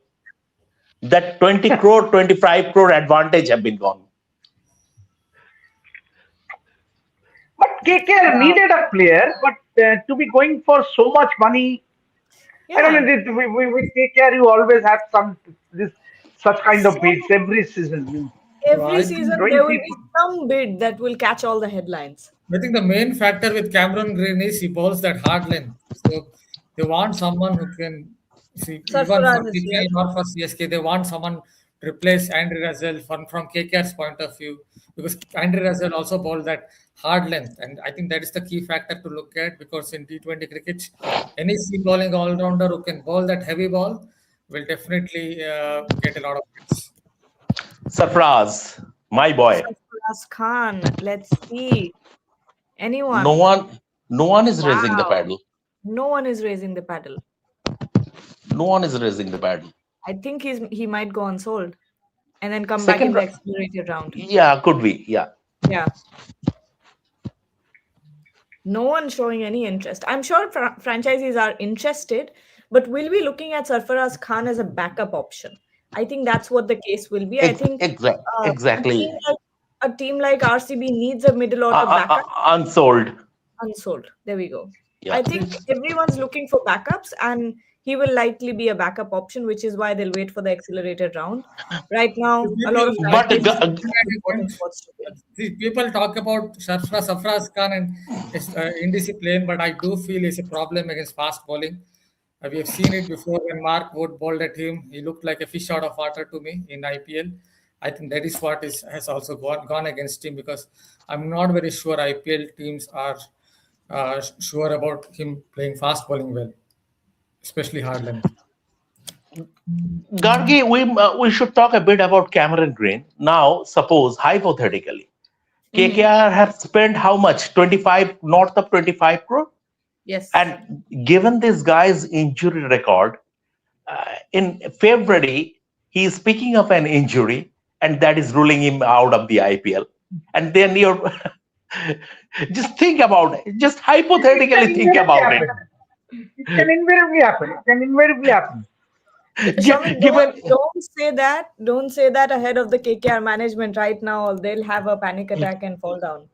[SPEAKER 2] That 20 crore, 25 crore advantage have been gone.
[SPEAKER 4] But KKR
[SPEAKER 1] Wow.
[SPEAKER 4] needed a player, but to be going for so much money, I don't
[SPEAKER 1] Yeah.
[SPEAKER 4] know. With KKR, you always have this such kind of
[SPEAKER 1] Some,
[SPEAKER 4] bids every season.
[SPEAKER 1] every
[SPEAKER 3] I think
[SPEAKER 1] season there will
[SPEAKER 4] 20.
[SPEAKER 1] be some bid that will catch all the headlines.
[SPEAKER 3] the main factor with Cameron Green is he bowls that hard length. So they want someone who can see even for
[SPEAKER 1] Sarfaraz is
[SPEAKER 3] KKR
[SPEAKER 1] here.
[SPEAKER 3] or for CSK, they want someone to replace Andrew Russell from KKR's point of view because Andrew Russell also bowled that hard length, and I think that is the key factor to look at because in T20 cricket, any seam bowling all rounder who can bowl that heavy ball will definitely get a lot of hits.
[SPEAKER 2] Surprise, my boy.
[SPEAKER 1] Sarfaraz Khan. Let's see.
[SPEAKER 2] No
[SPEAKER 1] Anyone?
[SPEAKER 2] one, no one is raising the
[SPEAKER 1] Wow.
[SPEAKER 2] paddle.
[SPEAKER 1] No one is raising the paddle.
[SPEAKER 2] No one is raising the paddle.
[SPEAKER 1] I think he might go unsold and then come back in
[SPEAKER 2] Second,
[SPEAKER 1] the accelerated round.
[SPEAKER 2] yeah, could be, yeah.
[SPEAKER 1] Yeah. No one showing any interest. I'm sure franchisees are interested, but we'll be looking at Sarfaraz Khan as a backup option. I think that's what the case will be. I think a team
[SPEAKER 2] Exactly.
[SPEAKER 1] like RCB needs a middle order backup.
[SPEAKER 2] Unsold.
[SPEAKER 1] Unsold. There we go. I
[SPEAKER 2] Yeah.
[SPEAKER 1] think everyone's looking for backups, and he will likely be a backup option, which is why they'll wait for the accelerated round. Right now, a lot of
[SPEAKER 3] I
[SPEAKER 2] But
[SPEAKER 3] think
[SPEAKER 1] franchises are important spots to fill.
[SPEAKER 3] see, people talk about Sarfraz Khan and his indiscipline, but I do feel it's a problem against fast bowling. We have seen it before when Mark Wood bowled at him. He looked like a fish out of water to me in IPL. I think that is what has also gone against him because I'm not very sure IPL teams are sure about him playing fast bowling well, especially hard length.
[SPEAKER 2] Gargi, we should talk a bit about Cameron Green. Now, suppose hypothetically,
[SPEAKER 1] Mhm.
[SPEAKER 2] KKR have spent how much? 25, north of 25 crore?
[SPEAKER 1] Yes.
[SPEAKER 2] And given this guy's injury record, in February, he is picking up an injury, and that is ruling him out of the IPL. And then you're just think about it. Just
[SPEAKER 4] It can
[SPEAKER 2] hypothetically think
[SPEAKER 4] invariably
[SPEAKER 2] about it.
[SPEAKER 4] happen. It can invariably happen. It can invariably happen.
[SPEAKER 1] Shamik,
[SPEAKER 2] Given
[SPEAKER 1] don't say that. Don't say that ahead of the KKR management right now. They'll have a panic attack and fall down.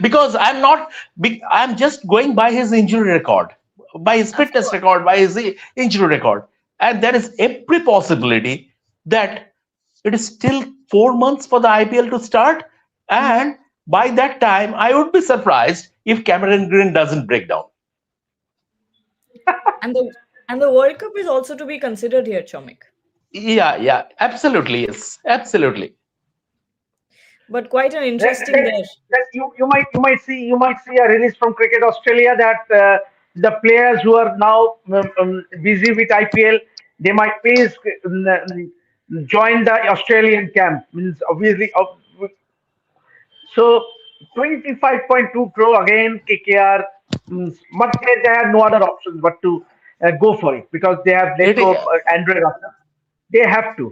[SPEAKER 2] because I'm just going by his injury record, by his
[SPEAKER 1] Of
[SPEAKER 2] fitness
[SPEAKER 1] course.
[SPEAKER 2] record, by his injury record, and there is every possibility that it is still 4 months for the IPL to start,
[SPEAKER 1] Mhm.
[SPEAKER 2] and by that time I would be surprised if Cameron Green doesn't break down.
[SPEAKER 1] And the World Cup is also to be considered here, Chomik.
[SPEAKER 2] Yeah, absolutely, yes, absolutely.
[SPEAKER 1] But quite an
[SPEAKER 4] That,
[SPEAKER 1] interesting
[SPEAKER 4] that,
[SPEAKER 1] there.
[SPEAKER 4] that you might see a release from Cricket Australia that the players who are now busy with IPL, they might please join the Australian camp. Means obviously, so 25.2 crore again, KKR. But they have no other options but to go for it because they have let
[SPEAKER 2] It
[SPEAKER 4] go
[SPEAKER 2] is,
[SPEAKER 4] of Andre Russell. They have to.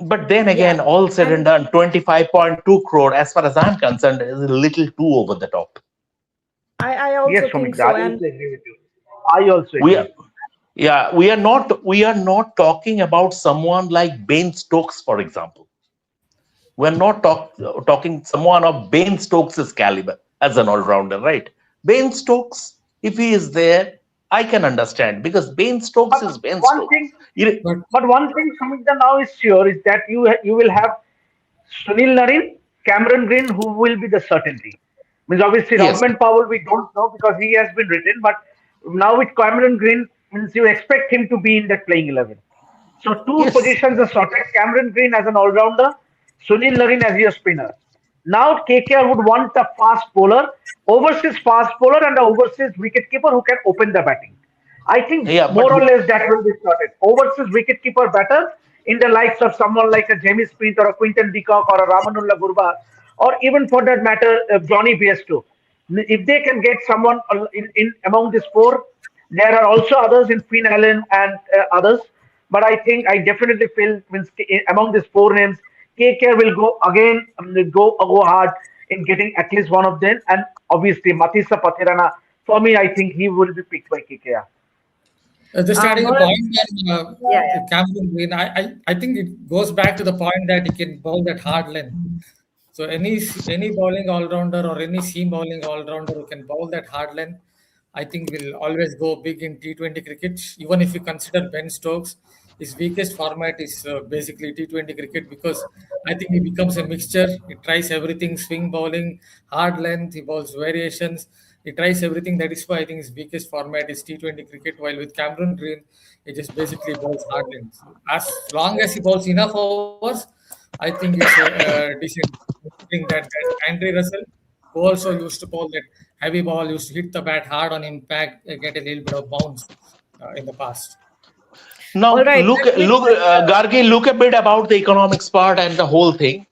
[SPEAKER 2] but then
[SPEAKER 1] Yeah.
[SPEAKER 2] again, all said and
[SPEAKER 1] And
[SPEAKER 2] done, 25.2 crore, as far as I'm concerned, is a little too over the top.
[SPEAKER 1] I
[SPEAKER 4] Yes,
[SPEAKER 1] also think
[SPEAKER 4] Shomik,
[SPEAKER 1] so.
[SPEAKER 4] I
[SPEAKER 1] And
[SPEAKER 4] also agree with you. I also
[SPEAKER 2] We are,
[SPEAKER 4] agree.
[SPEAKER 2] yeah, we are not talking about someone like Ben Stokes, for example. We're not talking someone of Ben Stokes' caliber as an all-rounder, right? Ben Stokes, if he is there, I can understand because Ben Stokes
[SPEAKER 4] But
[SPEAKER 2] is Ben
[SPEAKER 4] one
[SPEAKER 2] Stokes.
[SPEAKER 4] thing,
[SPEAKER 2] You-
[SPEAKER 3] But
[SPEAKER 4] but one thing, Shomik, now is sure is that you will have Sunil Narine, Cameron Green, who will be the certainty. Means obviously
[SPEAKER 2] yes,
[SPEAKER 4] Rodman Powell we don't know because he has been written, but now with Cameron Green means you expect him to be in that playing 11. So two
[SPEAKER 2] yes,
[SPEAKER 4] positions are sorted. Cameron Green as an all-rounder, Sunil Narine as your spinner. Now KKR would want a fast bowler, overseas fast bowler, and an overseas wicketkeeper who can open the batting. I think
[SPEAKER 2] yeah, but
[SPEAKER 4] more or less that will be sorted. Overseas wicketkeeper batter in the likes of someone like a Jamie Smith or a Quinton de Kock or a Ramanullah Gurbar, or even for that matter, Johnny Bairstow. If they can get someone in among these four, there are also others in Finn Allen and others. But I think I definitely feel means among these four names, KKR will go again, go hard in getting at least one of them. And obviously, Matissa Pathirana, for me, I think he will be picked by KKR.
[SPEAKER 3] just adding a
[SPEAKER 1] Bharat,
[SPEAKER 3] point on
[SPEAKER 1] yeah, yeah.
[SPEAKER 3] Cameron Green, I think it goes back to the point that he can bowl that hard length. So any bowling all rounder or any seam bowling all rounder who can bowl that hard length, I think will always go big in T20 cricket. Even if you consider Ben Stokes, his weakest format is basically T20 cricket because I think he becomes a mixture. He tries everything: swing bowling, hard length. He bowls variations. He tries everything. That is why I think his weakest format is T20 cricket. While with Cameron Green, he just basically bowls hard length. So as long as he bowls enough overs, I think it's a decent. Considering that Andre Russell, who also used to bowl that heavy ball, used to hit the bat hard on impact, get a little bit of bounce in the past.
[SPEAKER 1] All
[SPEAKER 2] now
[SPEAKER 1] right.
[SPEAKER 2] Gargi, look a bit about the economics part and the whole thing.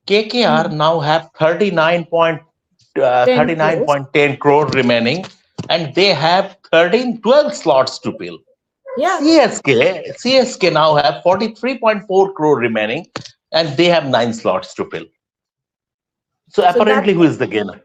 [SPEAKER 2] KKR
[SPEAKER 1] Hmm,
[SPEAKER 2] now have
[SPEAKER 1] 10 crores.
[SPEAKER 2] 39.10 crore remaining, and they have 12 slots to fill.
[SPEAKER 1] Yeah.
[SPEAKER 2] CSK now have 43.4 crore remaining, and they have 9 slots to fill. So
[SPEAKER 1] So that's
[SPEAKER 2] apparently, who is the gainer?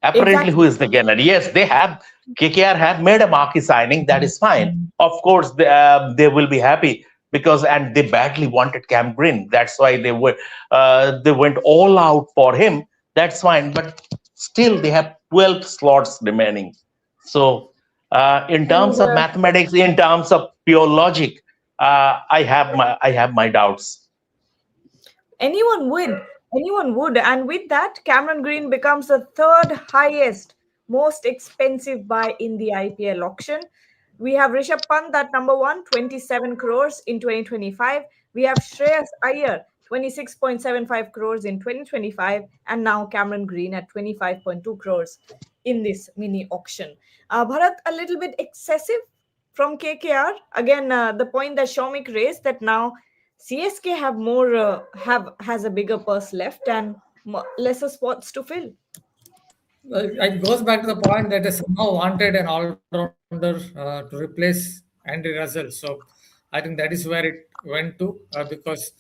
[SPEAKER 2] Apparently, who
[SPEAKER 1] exactly.
[SPEAKER 2] is the gainer? Yes, they have. KKR have made a marquee signing. That is fine. Of course, they will be happy because and they badly wanted Cam Green. That's why they went all out for him. That's fine. But still, they have 12 slots remaining. So, in
[SPEAKER 1] And
[SPEAKER 2] terms of mathematics, in terms of pure logic, I have my doubts.
[SPEAKER 1] anyone would. Anyone would. And with that, Cameron Green becomes the third highest, most expensive buy in the IPL auction. We have Rishabh Pant at number one, 27 crores in 2025. We have Shreyas Iyer, 26.75 crores in 2025. And now Cameron Green at 25.2 crores in this mini auction. Bharat, a little bit excessive from KKR. Again, the point that Shomik raised that now CSK have more have has a bigger purse left and lesser spots to fill.
[SPEAKER 3] It goes back to the point that they somehow wanted an all-rounder to replace Andy Russell. So I think that is where it went to because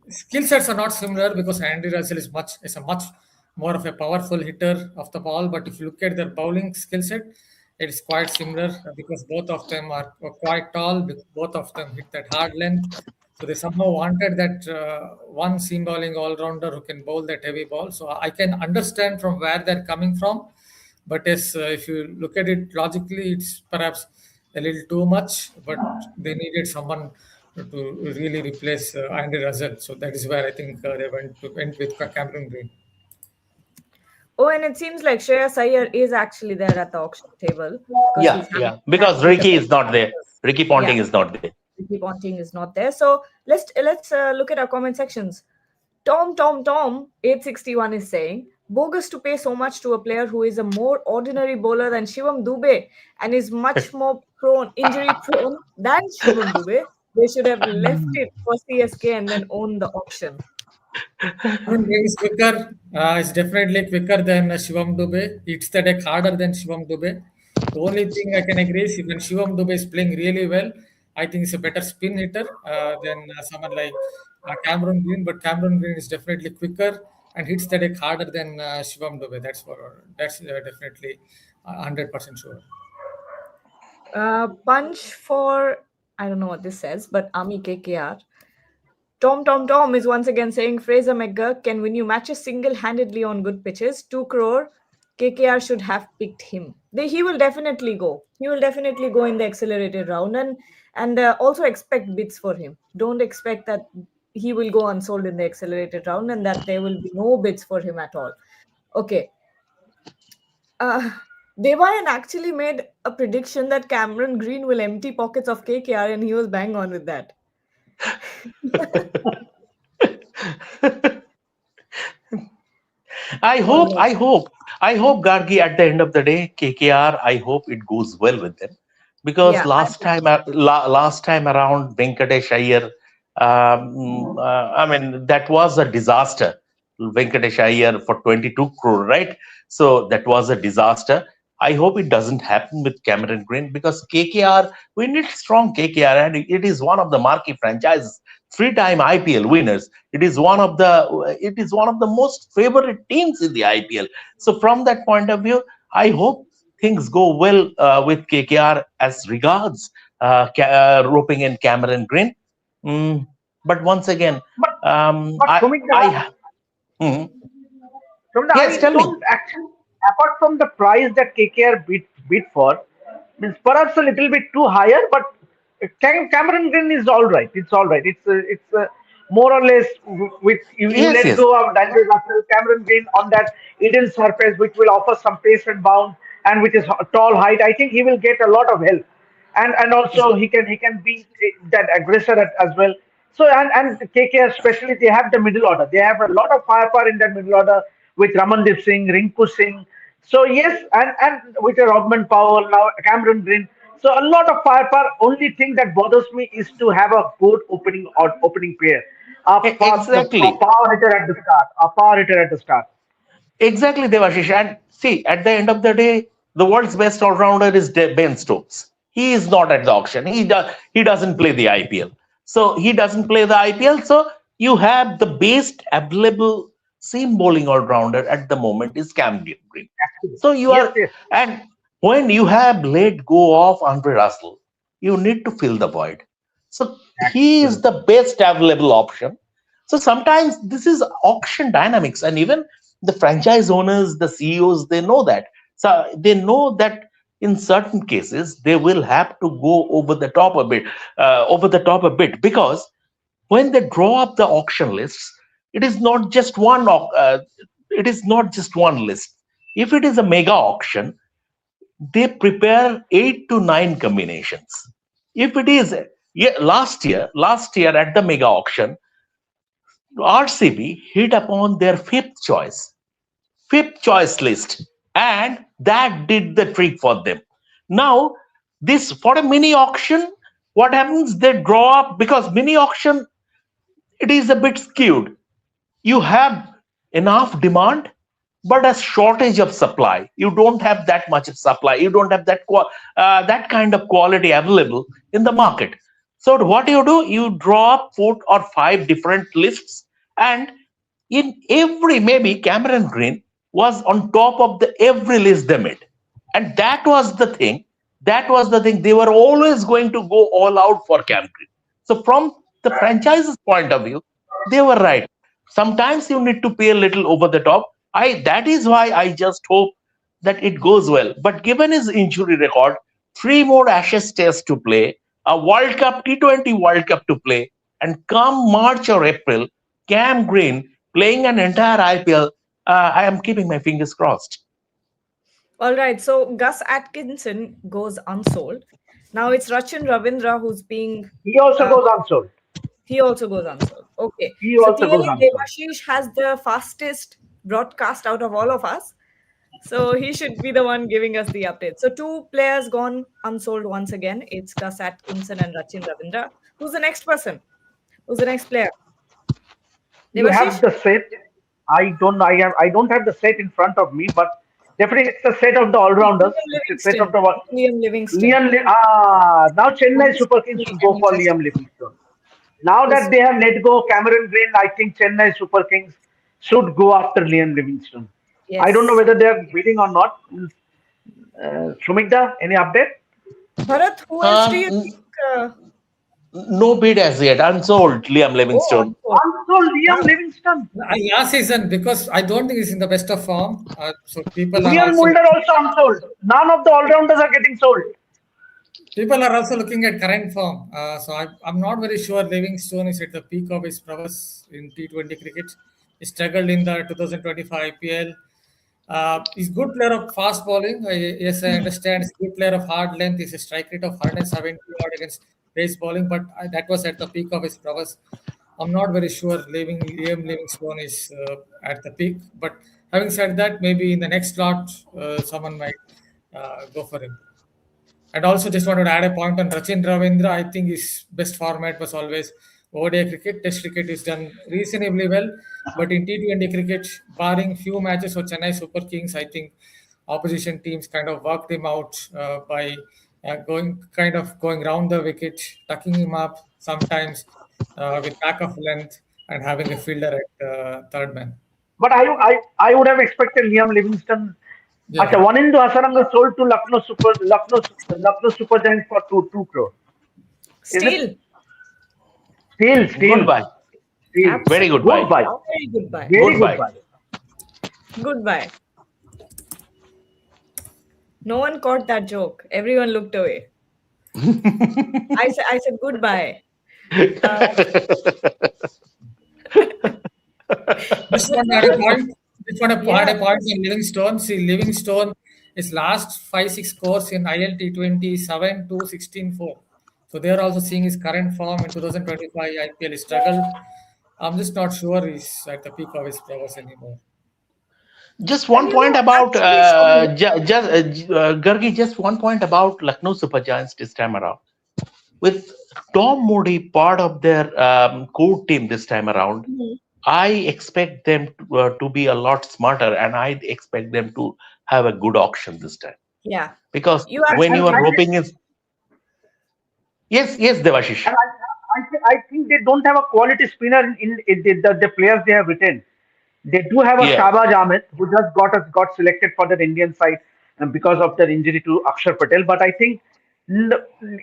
[SPEAKER 3] skill sets are not similar because Andy Russell is a much more of a powerful hitter of the ball. But if you look at their bowling skill set, it is quite similar because both of them are quite tall. Both of them hit that hard length. So they somehow wanted that one seam bowling all rounder who can bowl that heavy ball. So I can understand from where they're coming from. But yes, if you look at it logically, it's perhaps a little too much. But they needed someone to really replace Andy Russell. So that is where I think they went with Cameron Green.
[SPEAKER 1] Oh, and it seems like Shreyas Iyer is actually there at the auction table because
[SPEAKER 2] Yeah,
[SPEAKER 1] he's
[SPEAKER 2] yeah.
[SPEAKER 1] happy
[SPEAKER 2] Because
[SPEAKER 1] with the
[SPEAKER 2] Ricky is not there.
[SPEAKER 1] best.
[SPEAKER 2] Ricky
[SPEAKER 1] Yeah,
[SPEAKER 2] Ponting is not there.
[SPEAKER 1] Ricky Ponting is not there. So let's look at our comment sections. Tom 861 is saying bogus to pay so much to a player who is a more ordinary bowler than Shivam Dube and is much more injury prone than Shivam Dube. They should have left it for CSK and then own the auction.
[SPEAKER 3] Cameron Green is quicker. It's definitely quicker than Shivam Dube. Hits the deck harder than Shivam Dube. The only thing I can agree is when Shivam Dube is playing really well, I think he's a better spin hitter than someone like Cameron Green. But Cameron Green is definitely quicker and hits the deck harder than Shivam Dube. That's definitely 100% sure.
[SPEAKER 1] Punch for, I don't know what this says, but Ami KKR. Tom is once again saying Fraser McGurk can win you matches single handedly on good pitches. 2 crore. KKR should have picked him. He will definitely go. He will definitely go in the accelerated round, and also expect bids for him. Don't expect that he will go unsold in the accelerated round and that there will be no bids for him at all. Okay. Uh, Devayan actually made a prediction that Cameron Green will empty pockets of KKR, and he was bang on with that.
[SPEAKER 2] I
[SPEAKER 1] All
[SPEAKER 2] hope,
[SPEAKER 1] right.
[SPEAKER 2] I hope, I hope Gargi at the end of the day, KKR, I hope it goes well with them because
[SPEAKER 1] Yeah.
[SPEAKER 2] last time around Venkatesh Iyer, I mean that was a disaster. Venkatesh Iyer for 22 crore, right? So that was a disaster. I hope it doesn't happen with Cameron Green because KKR, we need strong KKR, and it is one of the marquee franchises, three-time IPL winners. It is one of the most favorite teams in the IPL. So from that point of view, I hope things go well with KKR as regards roping in Cameron Green. Mm, but once again,
[SPEAKER 4] But
[SPEAKER 2] um,
[SPEAKER 4] but
[SPEAKER 2] I
[SPEAKER 4] Sumit,
[SPEAKER 2] mhm. Yes,
[SPEAKER 4] I
[SPEAKER 2] tell me.
[SPEAKER 4] don't actually, apart from the price that KKR bid for, means perhaps a little bit too higher, but Cameron Green is all right. It's all right. It's more or less with you
[SPEAKER 2] Yes,
[SPEAKER 4] let
[SPEAKER 2] yes.
[SPEAKER 4] go of Daniel Russell, Cameron Green on that Eden surface, which will offer some pace and bounce, and which is tall height. I think he will get a lot of help, and also he can be that aggressor as well. So and KKR especially they have the middle order. They have a lot of firepower in that middle order with Ramandeep Singh, Rinku Singh. So yes, and with a Rodman Powell now, Cameron Green. So a lot of firepower. Only thing that bothers me is to have a good opening pair. A
[SPEAKER 2] Exactly.
[SPEAKER 4] power hitter at the start. A power hitter at the start.
[SPEAKER 2] Exactly, Devashish. And see, at the end of the day, the world's best all-rounder is Ben Stokes. He is not at the auction. He doesn't play the IPL. So he doesn't play the IPL. So you have the best available seam bowling all-rounder at the moment is Cam Green.
[SPEAKER 4] Actually,
[SPEAKER 2] So you
[SPEAKER 4] yes,
[SPEAKER 2] are,
[SPEAKER 4] yes,
[SPEAKER 2] and when you have let go of Andre Russell, you need to fill the void. So he is
[SPEAKER 4] actually,
[SPEAKER 2] the best available option. So sometimes this is auction dynamics, and even the franchise owners, the CEOs, they know that. So they know that in certain cases they will have to go over the top a bit, because when they draw up the auction lists, it is not just one. It is not just one list. If it is a mega auction, they prepare 8 to 9 combinations. If it is, yeah, last year at the mega auction, RCB hit upon their fifth choice list, and that did the trick for them. Now, this for a mini auction, what happens? They draw up, because mini auction, it is a bit skewed. You have enough demand but a shortage of supply. You don't have that much of supply. You don't have that kind of quality available in the market. So what do, you draw up 4 or 5 different lists, and in every, maybe Cameron Green was on top of the every list they made. And that was the thing, they were always going to go all out for Cam Green. So from the franchise's point of view, they were right. Sometimes you need to pay a little over the top. That is why I just hope that it goes well. But given his injury record, 3 more Ashes tests to play, a World Cup T20 World Cup to play, and come March or April, Cam Green playing an entire IPL, I am keeping my fingers crossed.
[SPEAKER 1] All right. So Gus Atkinson goes unsold. Now it's Rachin Ravindra who's being.
[SPEAKER 4] he also
[SPEAKER 1] Uh,
[SPEAKER 4] goes unsold.
[SPEAKER 1] he also goes unsold. Okay.
[SPEAKER 4] He
[SPEAKER 1] So
[SPEAKER 4] also goes
[SPEAKER 1] clearly
[SPEAKER 4] unsold.
[SPEAKER 1] Devashish has the fastest broadcast out of all of us. So he should be the one giving us the update. So 2 players gone unsold once again. It's Gus Atkinson and Rachin Ravindra. Who's the next person? Who's the next player?
[SPEAKER 4] You have
[SPEAKER 1] Devashish?
[SPEAKER 4] the set. I don't know. I don't have the set in front of me, but definitely it's the set of the all
[SPEAKER 1] It's
[SPEAKER 4] rounders.
[SPEAKER 1] Liam
[SPEAKER 4] It's a set of
[SPEAKER 1] Livingston.
[SPEAKER 4] the
[SPEAKER 1] It's Liam Livingston.
[SPEAKER 4] Now
[SPEAKER 1] Now
[SPEAKER 4] Chennai
[SPEAKER 1] this
[SPEAKER 4] Super
[SPEAKER 1] will
[SPEAKER 4] Kings should
[SPEAKER 1] become
[SPEAKER 4] go for
[SPEAKER 1] interesting.
[SPEAKER 4] Liam Livingstone. Now
[SPEAKER 1] This,
[SPEAKER 4] that they have let go Cameron Green, I think Chennai Super Kings should go after Liam Livingstone. I don't know
[SPEAKER 1] yes.
[SPEAKER 4] whether they are bidding or not. Shumikda, any update?
[SPEAKER 1] Bharat, who else do
[SPEAKER 2] Um,
[SPEAKER 1] you think?
[SPEAKER 2] no bid as yet. Unsold. Liam
[SPEAKER 1] Oh,
[SPEAKER 2] Livingstone.
[SPEAKER 1] unsold.
[SPEAKER 4] Also, Liam Livingston.
[SPEAKER 3] Last season, because I don't think he's in the best of form. So
[SPEAKER 4] Real Mulder also unsold. None of the all rounders are getting sold.
[SPEAKER 3] people are also looking at current form. So I'm not very sure Livingstone is at the peak of his prowess in T20 cricket. He struggled in the 2025 IPL. He's good player of fast bowling. Yes, I understand. He's good player of hard length. He's a strike rate of 170 odd against pace bowling, but that was at the peak of his prowess. I'm not very sure Liam Livingstone is at the peak. But having said that, maybe in the next slot, someone might go for him. And also, just wanted to add a point on Rachin Ravindra. I think his best format was always ODI cricket. Test cricket is done reasonably well, but in T20 cricket, barring few matches for Chennai Super Kings, I think opposition teams kind of worked him out by going round the wicket, tucking him up sometimes with back of length and having a fielder at third man.
[SPEAKER 4] But I would have expected Liam Livingston. Acha,
[SPEAKER 3] Yeah.
[SPEAKER 4] one into Hasaranga sold to Lucknow Super Giants for two crore. Is it
[SPEAKER 1] Steal.
[SPEAKER 4] Steal,
[SPEAKER 2] Goodbye.
[SPEAKER 4] steal.
[SPEAKER 2] Very good
[SPEAKER 1] Absolutely.
[SPEAKER 4] Good
[SPEAKER 2] buy.
[SPEAKER 4] buy.
[SPEAKER 1] Very good buy.
[SPEAKER 4] Very good
[SPEAKER 2] Goodbye.
[SPEAKER 4] buy.
[SPEAKER 1] Goodbye. No one caught that joke. Everyone looked away. I said goodbye. Uh,
[SPEAKER 3] Just want to add a point. Just want to
[SPEAKER 1] yeah.
[SPEAKER 3] add a point on Livingstone. See, Livingstone, his last 5-6 scores in ILT 27 to 16-4. So they are also seeing his current form in 2025 IPL struggle. I'm just not sure he's at the peak of his prowess anymore.
[SPEAKER 2] Just
[SPEAKER 1] And
[SPEAKER 2] one point about
[SPEAKER 1] actually, Shobhit,
[SPEAKER 2] Gargi. Just one point about Lucknow Super Giants this time around. With Tom Moody part of their core team this time around,
[SPEAKER 1] mhm,
[SPEAKER 2] I expect them to be a lot smarter, and I expect them to have a good auction this time.
[SPEAKER 1] yeah,
[SPEAKER 2] Because
[SPEAKER 1] you
[SPEAKER 4] And,
[SPEAKER 2] when
[SPEAKER 4] and
[SPEAKER 2] you are
[SPEAKER 1] absolutely
[SPEAKER 4] I
[SPEAKER 1] right.
[SPEAKER 4] think
[SPEAKER 2] roping in, yes, Devashish,
[SPEAKER 4] and I think they don't have a quality spinner in the players they have retained. They do have a
[SPEAKER 2] yeah,
[SPEAKER 4] Shahbaz Ahmed who just got selected for the Indian side because of their injury to Akshar Patel. But I think n-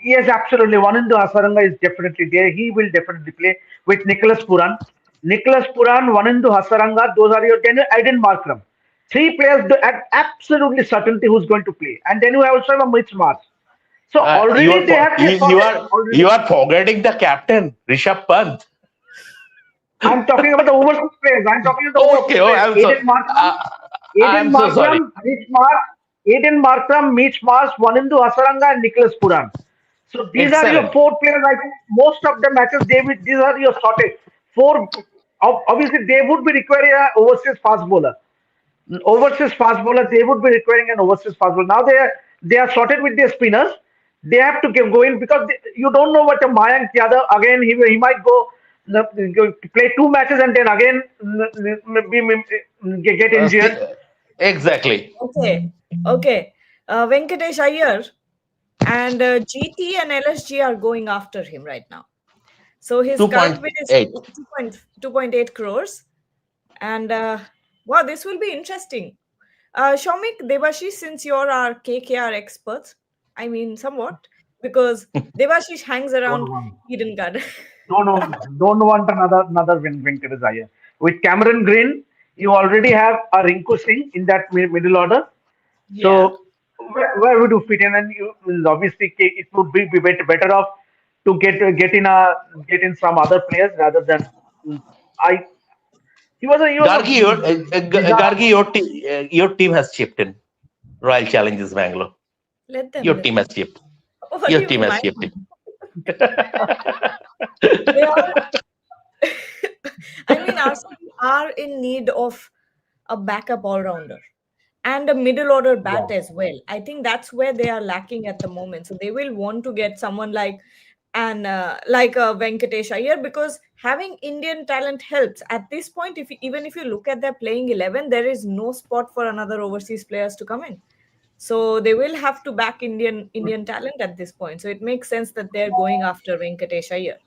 [SPEAKER 4] yes, absolutely, one into Hasaranga is definitely there. He will definitely play with Nicholas Puran. Nicholas Puran, one into Hasaranga. Those are your 10 Aiden Markram. Three players at absolutely certainty who's going to play, and then you also have a Mitch Marsh. So
[SPEAKER 2] you
[SPEAKER 4] already
[SPEAKER 2] are
[SPEAKER 4] they have their sorted.
[SPEAKER 2] you
[SPEAKER 4] Already,
[SPEAKER 2] are forgetting the captain Rishabh Pant.
[SPEAKER 4] I'm talking about the overseas players. I'm talking about the overseas
[SPEAKER 2] Okay, oh,
[SPEAKER 4] players.
[SPEAKER 2] I'm so
[SPEAKER 4] Aiden
[SPEAKER 2] I'm so sorry.
[SPEAKER 4] Markram, Mitch Marsh, Vanindu Hasaranga, and Nicholas Puran. So these are your
[SPEAKER 2] Excellent.
[SPEAKER 4] four players. I think most of the matches these are your sorted. Four. Obviously, they would be requiring an overseas fast bowler. Overseas fast bowler, they would be requiring an overseas fast bowler. Now they are sorted with their spinners. They have to go in because you don't know what a Mayank Yadav again he might go play two matches and then again get injured.
[SPEAKER 2] Exactly.
[SPEAKER 1] Okay, okay. Venkatesh Iyer and GT and LSG are going after him right now. So his current bid is
[SPEAKER 2] 2.8.
[SPEAKER 1] 2.8 crores. And wow, this will be interesting. Shomik, Devashish, since you're our KKR experts, I mean, somewhat, because Devashish hangs
[SPEAKER 4] Don't
[SPEAKER 1] around
[SPEAKER 4] want,
[SPEAKER 1] Eden Garden.
[SPEAKER 4] don't want another Venkatesh Iyer. With Cameron Green, you already have a Rinku Singh in that middle order.
[SPEAKER 1] Yeah.
[SPEAKER 4] So where would you fit in? And you obviously it would be better off to get in some other players rather than I. He was a
[SPEAKER 2] Gargi,
[SPEAKER 4] disaster.
[SPEAKER 2] your team has chipped in. Royal Challenges Bangalore.
[SPEAKER 1] Let them,
[SPEAKER 2] Your
[SPEAKER 1] let
[SPEAKER 2] team
[SPEAKER 1] them.
[SPEAKER 2] has chipped.
[SPEAKER 1] What
[SPEAKER 2] Your
[SPEAKER 1] do you
[SPEAKER 2] team
[SPEAKER 1] mean,
[SPEAKER 2] has
[SPEAKER 1] mine?
[SPEAKER 2] chipped in.
[SPEAKER 1] They are, I mean, RCB are in need of a backup all rounder and a middle order bat
[SPEAKER 4] Yeah.
[SPEAKER 1] as well. I think that's where they are lacking at the moment. So they will want to get someone like, and like Venkatesh Iyer, because having Indian talent helps. At this point, even if you look at their playing 11, there is no spot for another overseas players to come in. So they will have to back Indian talent at this point. So it makes sense that they're going after Venkatesh Iyer.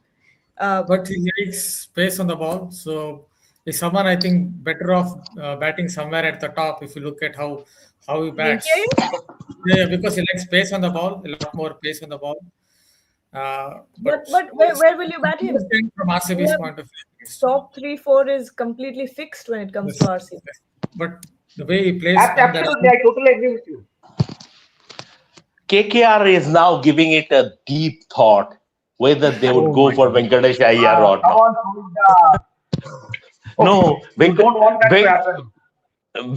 [SPEAKER 3] But he likes space on the ball. So is someone I think better off batting somewhere at the top if you look at how he
[SPEAKER 1] Venki
[SPEAKER 3] bats.
[SPEAKER 1] Iyer?
[SPEAKER 3] Yeah, because he likes space on the ball, a lot more pace on the ball. But
[SPEAKER 1] But where will you bat him?
[SPEAKER 3] understand from RCB's
[SPEAKER 1] Their
[SPEAKER 3] point of view.
[SPEAKER 1] top 3-4 is completely fixed when it comes
[SPEAKER 3] Yes,
[SPEAKER 1] to RCB.
[SPEAKER 3] yes. But the way he plays on that,
[SPEAKER 4] Absolutely, I totally agree with you.
[SPEAKER 2] KKR is now giving it a deep thought whether they would
[SPEAKER 4] Oh
[SPEAKER 2] go
[SPEAKER 4] my
[SPEAKER 2] for
[SPEAKER 4] God.
[SPEAKER 2] Venkatesh Iyer or
[SPEAKER 4] Come
[SPEAKER 2] not.
[SPEAKER 4] on, Sunita. Okay,
[SPEAKER 2] No,
[SPEAKER 4] you don't want that to happen.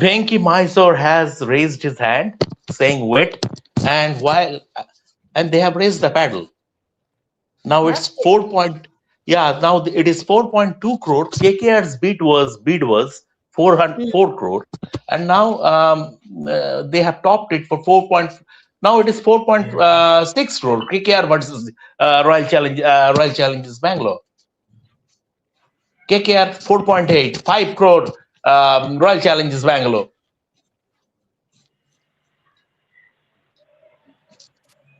[SPEAKER 2] Venki Mysore has raised his hand, saying wait, and and they have raised the paddle. Now it's
[SPEAKER 1] That's
[SPEAKER 2] 4 point. Yeah, now it is 4.2 crore. KKR's bid was 404 crore, and now they have topped it for 4 point. Now it is 4.6 crore. KKR versus Royal Challengers Bangalore. KKR 4.8, 5 crore. Royal Challengers Bangalore.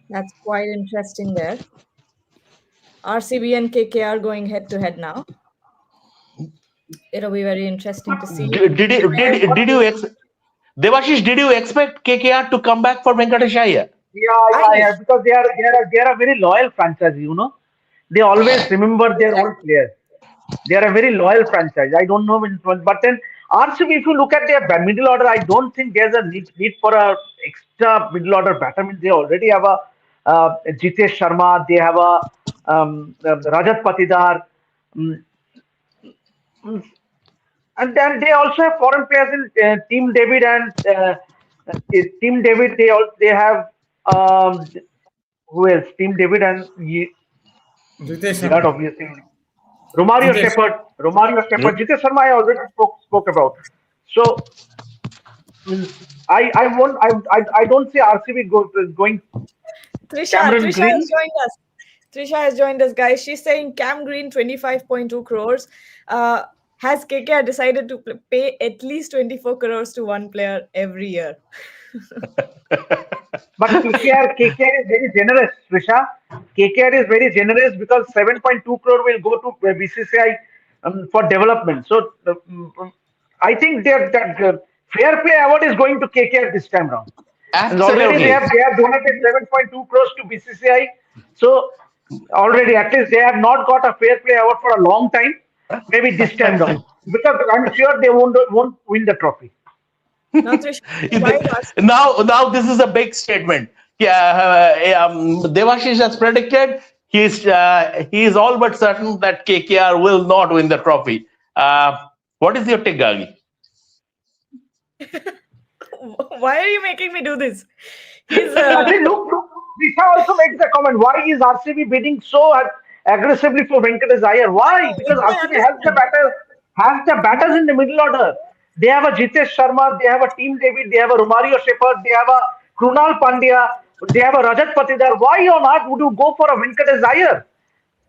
[SPEAKER 1] That's quite interesting there. RCB and KKR going head to head now. It'll be very interesting to see.
[SPEAKER 2] Did you Devashish, did you expect KKR to come back for Venkatesh Iyer?
[SPEAKER 1] I did.
[SPEAKER 4] Because they are a very loyal franchise, you know. They always remember their old players. They are a very loyal franchise. I don't know when, but then RCB, if you look at their middle order, I don't think there's a need for a extra middle order batter. I mean, they already have a Jitesh Sharma, they have a Rajat Patidar, mm, and then they also have foreign players in Team David and Team David. They have who else? Team David and
[SPEAKER 3] Jitesh
[SPEAKER 4] Virat,
[SPEAKER 3] Sharma.
[SPEAKER 4] obviously. Romario
[SPEAKER 3] Jitesh.
[SPEAKER 4] Shepherd, Romario Shepherd, Jitesh Sharma, I already spoke about. So I don't see RCB going
[SPEAKER 1] Trisha
[SPEAKER 4] Cameron
[SPEAKER 1] Trisha has
[SPEAKER 4] Green.
[SPEAKER 1] joined us. Trisha has joined us, guys. She's saying Cam Green 25.2 crores. Has KKR decided to pay at least 24 crores to one player every year?
[SPEAKER 4] But KKR is very generous, Trisha. KKR is very generous because 7.2 crore will go to BCCI for development. So I think that fair play award is going to KKR this time round. And already
[SPEAKER 2] Absolutely.
[SPEAKER 4] they have donated 7.2 crores to BCCI. So already at least they have not got a fair play award for a long time. Maybe this time round because I'm sure they won't win the trophy.
[SPEAKER 1] Now, Trisha, why is RCB?
[SPEAKER 2] Now this is a big statement. Yeah, Devashish has predicted he is all but certain that KKR will not win the trophy. What is your take, Gagi?
[SPEAKER 1] Why are you making me do this? He's
[SPEAKER 4] Actually, look, Disha also makes the comment. Why is RCB bidding so aggressively for Venkatesh Iyer? Why? Because
[SPEAKER 1] which I
[SPEAKER 4] RCB
[SPEAKER 1] understand.
[SPEAKER 4] has the batters in the middle order. They have a Jitesh Sharma, they have a Team David, they have a Romario Shepherd, they have a Krunal Pandya, they have a Rajat Patidar. Why on earth would you go for a Venkatesh Iyer?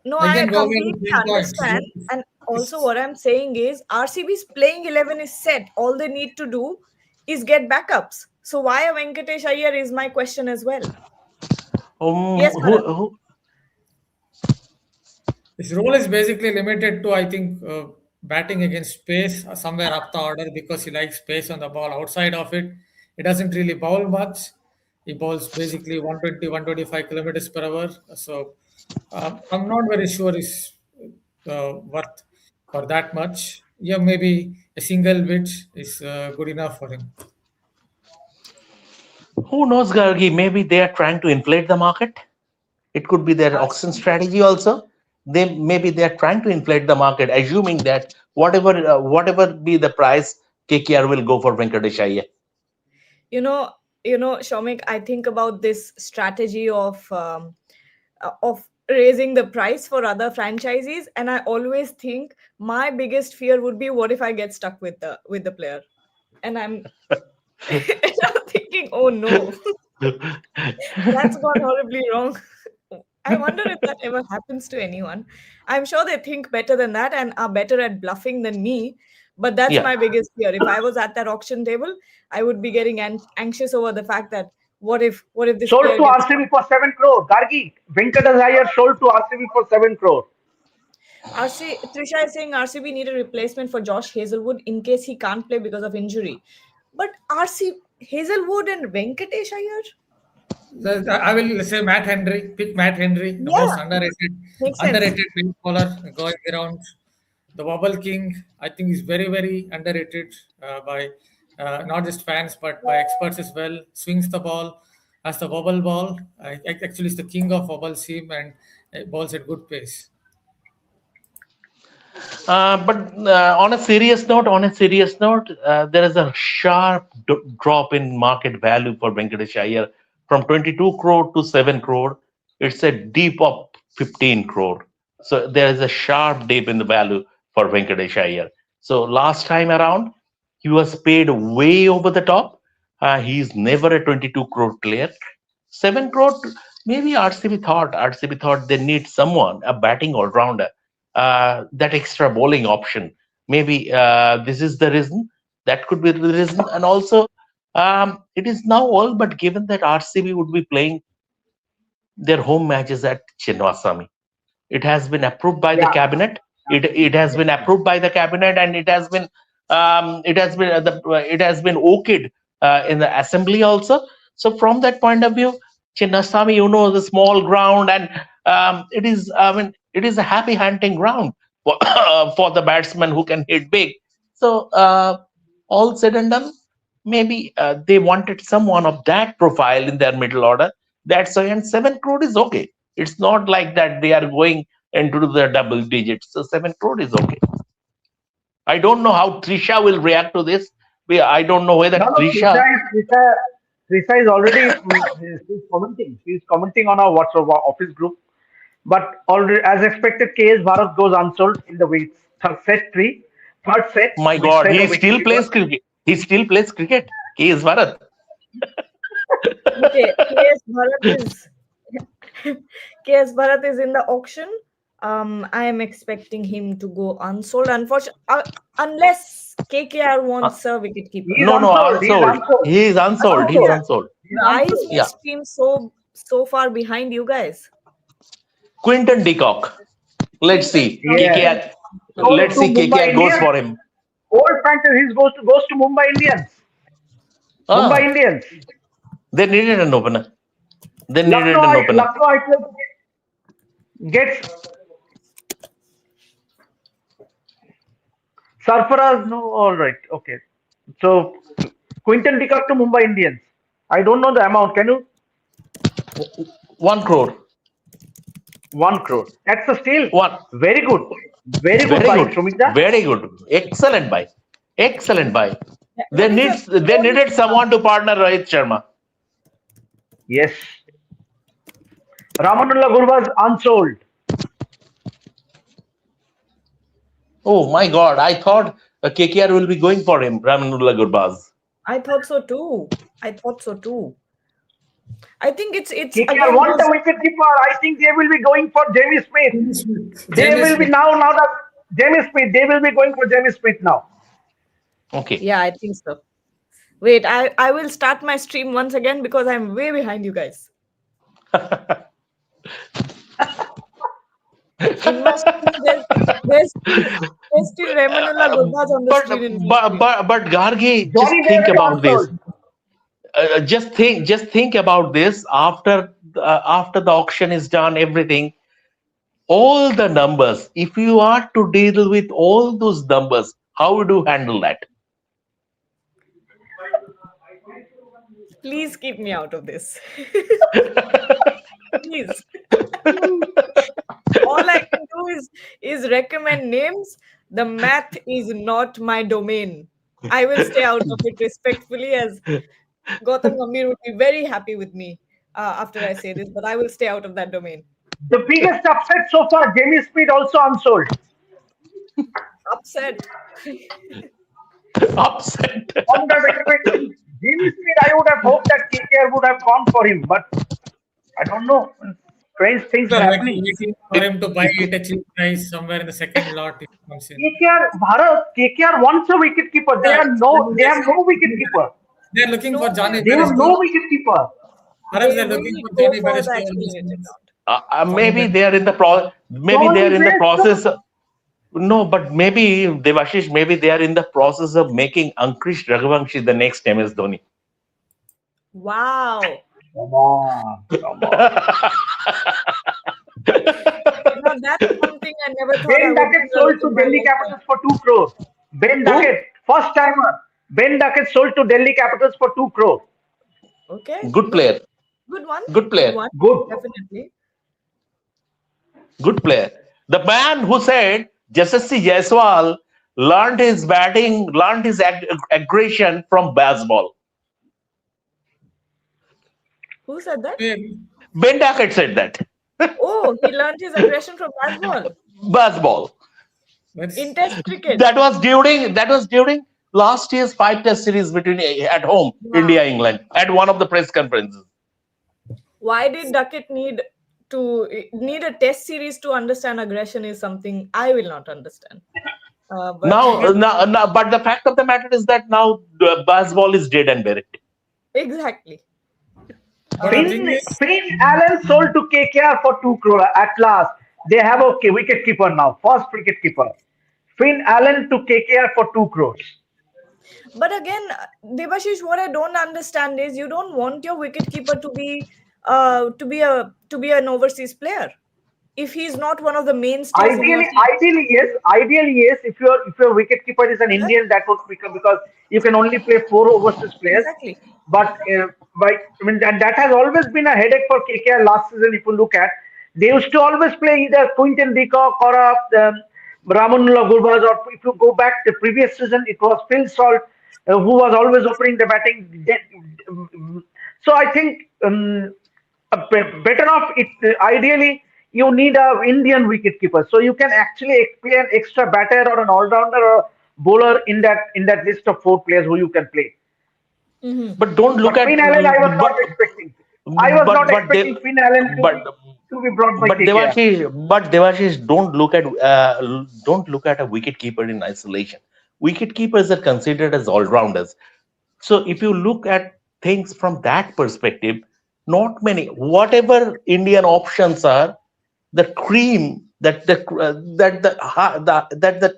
[SPEAKER 1] No, I
[SPEAKER 3] Again, go with
[SPEAKER 1] completely
[SPEAKER 3] the same point.
[SPEAKER 1] understand. And also, what I'm saying is RCB's playing 11 is set. All they need to do is get backups. So, why a Venkatesh Iyer is my question as well. Yes, Bharat.
[SPEAKER 2] Who
[SPEAKER 3] His role is basically limited to, I think, batting against space somewhere up the order because he likes space on the ball. Outside of it, he doesn't really bowl much. He bowls basically 120, 125 kilometers per hour. So I'm not very sure he's worth for that much. Yeah, maybe a single pitch is good enough for him.
[SPEAKER 2] who knows, Gargi? Maybe they are trying to inflate the market. It could be their auction strategy also. They are trying to inflate the market, assuming that whatever be the price, KKR will go for Venkatesh Iyer.
[SPEAKER 1] You know, Shomik, I think about this strategy of raising the price for other franchisees, and I always think my biggest fear would be what if I get stuck with the player, and I'm and I'm thinking, oh no, that's gone horribly wrong. I wonder if that ever happens to anyone. I'm sure they think better than that and are better at bluffing than me. But that's
[SPEAKER 2] Yeah.
[SPEAKER 1] my biggest fear. If I was at that auction table, I would be getting anxious over the fact that what if this
[SPEAKER 4] Sold
[SPEAKER 1] player
[SPEAKER 4] to
[SPEAKER 1] gets
[SPEAKER 4] RCB for 7 crore. Gargi, Venkatas Iyer sold to RCB for 7 crore.
[SPEAKER 1] RC Trisha is saying RCB need a replacement for Josh Hazelwood in case he can't play because of injury. But RC Hazelwood and Venkatesh Iyer?
[SPEAKER 3] I will say Matt Henry. Pick Matt Henry, the
[SPEAKER 1] Yeah,
[SPEAKER 3] most underrated,
[SPEAKER 1] makes sense.
[SPEAKER 3] underrated wing bowler going around. The Wobble King, I think, is very, very underrated by not just fans but by experts as well. Swings the ball as the wobble ball. Actually, is the king of wobble seam and balls at good pace.
[SPEAKER 2] But on a serious note, there is a sharp drop in market value for Venkatesh Iyer from 22 crore to 7 crore. It's a deep up 15 crore. So there is a sharp dip in the value for Venkatesh Iyer. So last time around, he was paid way over the top. He's never a 22 crore player. 7 crore, maybe RCB thought they need someone, a batting all rounder, that extra bowling option. Maybe this is the reason. That could be the reason. And also, it is now all but given that RCB would be playing their home matches at Chinnaswamy. It has been approved by the
[SPEAKER 4] Yeah.
[SPEAKER 2] cabinet. It has been approved by the cabinet, and it has been okayed in the assembly also. So from that point of view, Chinnaswamy, the small ground, and it is. I mean, it is a happy hunting ground for, for the batsman who can hit big. So all said and done, maybe they wanted someone of that profile in their middle order. That's why, and 7 crore is okay. It's not like that they are going into the double digits. So 7 crore is okay. I don't know how Trisha will react to this. I don't know whether
[SPEAKER 4] No, no,
[SPEAKER 2] Trisha.
[SPEAKER 4] Trisha is already she's commenting. She's commenting on our WhatsApp office group. But already, as expected, KS Bharat goes unsold in the weights. Set three, third set,
[SPEAKER 2] My
[SPEAKER 4] which
[SPEAKER 2] God,
[SPEAKER 4] set
[SPEAKER 2] he
[SPEAKER 4] of
[SPEAKER 2] still
[SPEAKER 4] wicket
[SPEAKER 2] plays cricket. He still plays cricket. K.S. Bharat.
[SPEAKER 1] Okay, KS Bharat is KS Bharat is in the auction. I am expecting him to go unsold. Unfortunately, unless KKR
[SPEAKER 2] Uh,
[SPEAKER 1] wants a
[SPEAKER 4] He
[SPEAKER 1] wicketkeeper.
[SPEAKER 4] is
[SPEAKER 2] no, no,
[SPEAKER 4] unsold. He is
[SPEAKER 2] unsold.
[SPEAKER 4] unsold.
[SPEAKER 2] He is unsold. He is
[SPEAKER 1] Unsold.
[SPEAKER 4] Unsold.
[SPEAKER 2] unsold.
[SPEAKER 4] He is
[SPEAKER 1] Why is
[SPEAKER 4] unsold.
[SPEAKER 1] my
[SPEAKER 2] Yeah.
[SPEAKER 1] stream so far behind you guys?
[SPEAKER 2] Quinton de Kock. Let's
[SPEAKER 1] Quinton
[SPEAKER 2] see.
[SPEAKER 1] Cox
[SPEAKER 4] Yes.
[SPEAKER 1] is
[SPEAKER 2] KKR.
[SPEAKER 4] Sold
[SPEAKER 2] Let's
[SPEAKER 4] to
[SPEAKER 2] see.
[SPEAKER 4] Mumbai
[SPEAKER 2] KKR goes
[SPEAKER 4] Indians.
[SPEAKER 2] for him.
[SPEAKER 4] Old franchise goes to Mumbai Indians. Mumbai
[SPEAKER 2] Ah,
[SPEAKER 4] Indians.
[SPEAKER 2] they needed an opener. They
[SPEAKER 4] Lucknow,
[SPEAKER 2] needed an opener.
[SPEAKER 4] Lucknow IPL gets Sarfaraz. No, all right. Okay. So Quinton Dickock to Mumbai Indians. I don't know the amount. Can you
[SPEAKER 2] 1 crore.
[SPEAKER 4] 1 crore? That's a steal.
[SPEAKER 2] One.
[SPEAKER 4] Very good. Very good
[SPEAKER 2] Very
[SPEAKER 4] buying,
[SPEAKER 2] good.
[SPEAKER 4] Shumita.
[SPEAKER 2] Very good. Excellent buy. Excellent buy. They
[SPEAKER 1] Let me
[SPEAKER 2] need
[SPEAKER 1] just
[SPEAKER 2] they
[SPEAKER 1] scroll.
[SPEAKER 2] needed someone to partner Rohit Sharma.
[SPEAKER 4] Yes. Ramanullah Gurbaz unsold.
[SPEAKER 2] Oh my God! I thought KKR will be going for him, Ramanullah Gurbaz.
[SPEAKER 1] I thought so too. I thought so too. I think it's
[SPEAKER 4] KKR
[SPEAKER 1] again
[SPEAKER 4] want a
[SPEAKER 1] those.
[SPEAKER 4] wicket keeper. I think they will be going for Jamie Smith.
[SPEAKER 3] Jamie Smith.
[SPEAKER 4] They
[SPEAKER 3] Jamie
[SPEAKER 4] will be
[SPEAKER 3] Smith.
[SPEAKER 4] now that Jamie Smith. They will be going for Jamie Smith now.
[SPEAKER 2] Okay.
[SPEAKER 1] Yeah, I think so. Wait, I will start my stream once again because I'm way behind you guys. In my screen, there's still Ramanullah Gurbaz on the
[SPEAKER 2] but
[SPEAKER 1] screen in my
[SPEAKER 2] but
[SPEAKER 1] screen.
[SPEAKER 2] but but Gargi, just
[SPEAKER 4] Johnny
[SPEAKER 2] think
[SPEAKER 4] David
[SPEAKER 2] about this.
[SPEAKER 4] unsold.
[SPEAKER 2] Just think about this after the auction is done, everything, all the numbers. If you are to deal with all those numbers, how would you handle that?
[SPEAKER 1] Please keep me out of this. Please. All I can do is recommend names. The math is not my domain. I will stay out of it respectfully, as Gautam Gambhir would be very happy with me after I say this, but I will stay out of that domain.
[SPEAKER 4] The biggest upset so far, Jamie Smith also unsold.
[SPEAKER 1] Upset.
[SPEAKER 2] Upset.
[SPEAKER 4] On that expectation, Jamie Smith, I would have hoped that KKR would have gone for him, but I don't know. Strange things are
[SPEAKER 3] They're like
[SPEAKER 4] happening.
[SPEAKER 3] waiting for him to buy it at cheap price somewhere in the second lot if he comes in.
[SPEAKER 4] KKR, Bharat, KKR wants a wicket keeper.
[SPEAKER 3] Yeah, I mean,
[SPEAKER 4] They have no wicket keeper.
[SPEAKER 3] they're looking
[SPEAKER 1] No,
[SPEAKER 3] for Johnny
[SPEAKER 4] They have
[SPEAKER 3] Beresco.
[SPEAKER 4] no wicket keeper.
[SPEAKER 3] Perhaps
[SPEAKER 1] they
[SPEAKER 3] they're
[SPEAKER 1] will
[SPEAKER 3] looking for
[SPEAKER 1] go
[SPEAKER 3] Johnny
[SPEAKER 1] for the
[SPEAKER 3] Beresco all these
[SPEAKER 1] accumulated
[SPEAKER 3] months.
[SPEAKER 1] amount.
[SPEAKER 3] Johnny
[SPEAKER 2] Maybe
[SPEAKER 3] Beresco.
[SPEAKER 2] they are in the maybe they
[SPEAKER 4] Johnny
[SPEAKER 2] are in the
[SPEAKER 4] Beresco.
[SPEAKER 2] process. No, but maybe Devashish, maybe they are in the process of making Ankrish Raghuvanshi the next MS Dhoni.
[SPEAKER 1] Wow.
[SPEAKER 4] Come on, come on.
[SPEAKER 1] Now that's something I never thought I
[SPEAKER 4] Ben
[SPEAKER 1] would
[SPEAKER 4] Duckett
[SPEAKER 1] hear
[SPEAKER 4] sold
[SPEAKER 1] in
[SPEAKER 4] to
[SPEAKER 1] my
[SPEAKER 4] Delhi
[SPEAKER 1] lifetime.
[SPEAKER 4] Capitals for 2 crore. Ben
[SPEAKER 2] Who?
[SPEAKER 4] Duckett, first timer. Ben Duckett sold to Delhi Capitals for 2 crore.
[SPEAKER 1] Okay,
[SPEAKER 2] Good
[SPEAKER 1] good,
[SPEAKER 2] player.
[SPEAKER 1] good one,
[SPEAKER 2] Good
[SPEAKER 1] good
[SPEAKER 2] player.
[SPEAKER 1] one,
[SPEAKER 4] Good.
[SPEAKER 1] definitely.
[SPEAKER 2] Good player. The man who said Yashasvi Jaiswal learned his batting, learned his aggression from baseball.
[SPEAKER 1] Who said that?
[SPEAKER 3] Wait,
[SPEAKER 2] Ben Duckett said that.
[SPEAKER 1] Oh, he learned his aggression from baseball
[SPEAKER 2] Baseball.
[SPEAKER 1] in
[SPEAKER 3] that's
[SPEAKER 1] Test cricket.
[SPEAKER 2] That was during last year's 5 Test series between at home
[SPEAKER 1] Wow.
[SPEAKER 2] India England at one of the press conferences.
[SPEAKER 1] Why did Duckett need a Test series to understand aggression is something I will not understand. But
[SPEAKER 2] But the fact of the matter is that now baseball is dead and buried.
[SPEAKER 1] exactly.
[SPEAKER 3] but the
[SPEAKER 1] Um,
[SPEAKER 3] thing is,
[SPEAKER 4] Finn Allen sold to KKR for 2 crore. At last, they have a wicket keeper now. First wicket keeper. Finn Allen to KKR for 2 crores.
[SPEAKER 1] but again, Debashish, what I don't understand is you don't want your wicketkeeper to be an overseas player if he's not one of the mainstays in your
[SPEAKER 4] Ideally,
[SPEAKER 1] team.
[SPEAKER 4] ideally yes. Ideally yes. If your wicket keeper is an
[SPEAKER 1] Exactly.
[SPEAKER 4] Indian, that would become because you can only play four overseas players.
[SPEAKER 1] Exactly.
[SPEAKER 4] But and that has always been a headache for KKR last season. If you look at, they used to always play either Quinton de Kock or Ramanullah Gurbaz, or if you go back the previous season, it was Phil Salt who was always opening the batting. So I think better off it. Ideally, you need a Indian wicket keeper, so you can actually play an extra batter or an all rounder or bowler in that list of four players who you can play.
[SPEAKER 1] Hmm.
[SPEAKER 2] But don't look
[SPEAKER 4] But
[SPEAKER 2] at
[SPEAKER 4] Finn Allen, I was not
[SPEAKER 2] but
[SPEAKER 4] expecting. I was not
[SPEAKER 2] but they
[SPEAKER 4] expecting Finn Allen
[SPEAKER 2] but
[SPEAKER 4] to be brought by
[SPEAKER 2] but
[SPEAKER 4] KKR.
[SPEAKER 2] Devashish, don't look at a wicket keeper in isolation. Wicket keepers are considered as all rounders. So if you look at things from that perspective, not many. Whatever Indian options are, the cream that the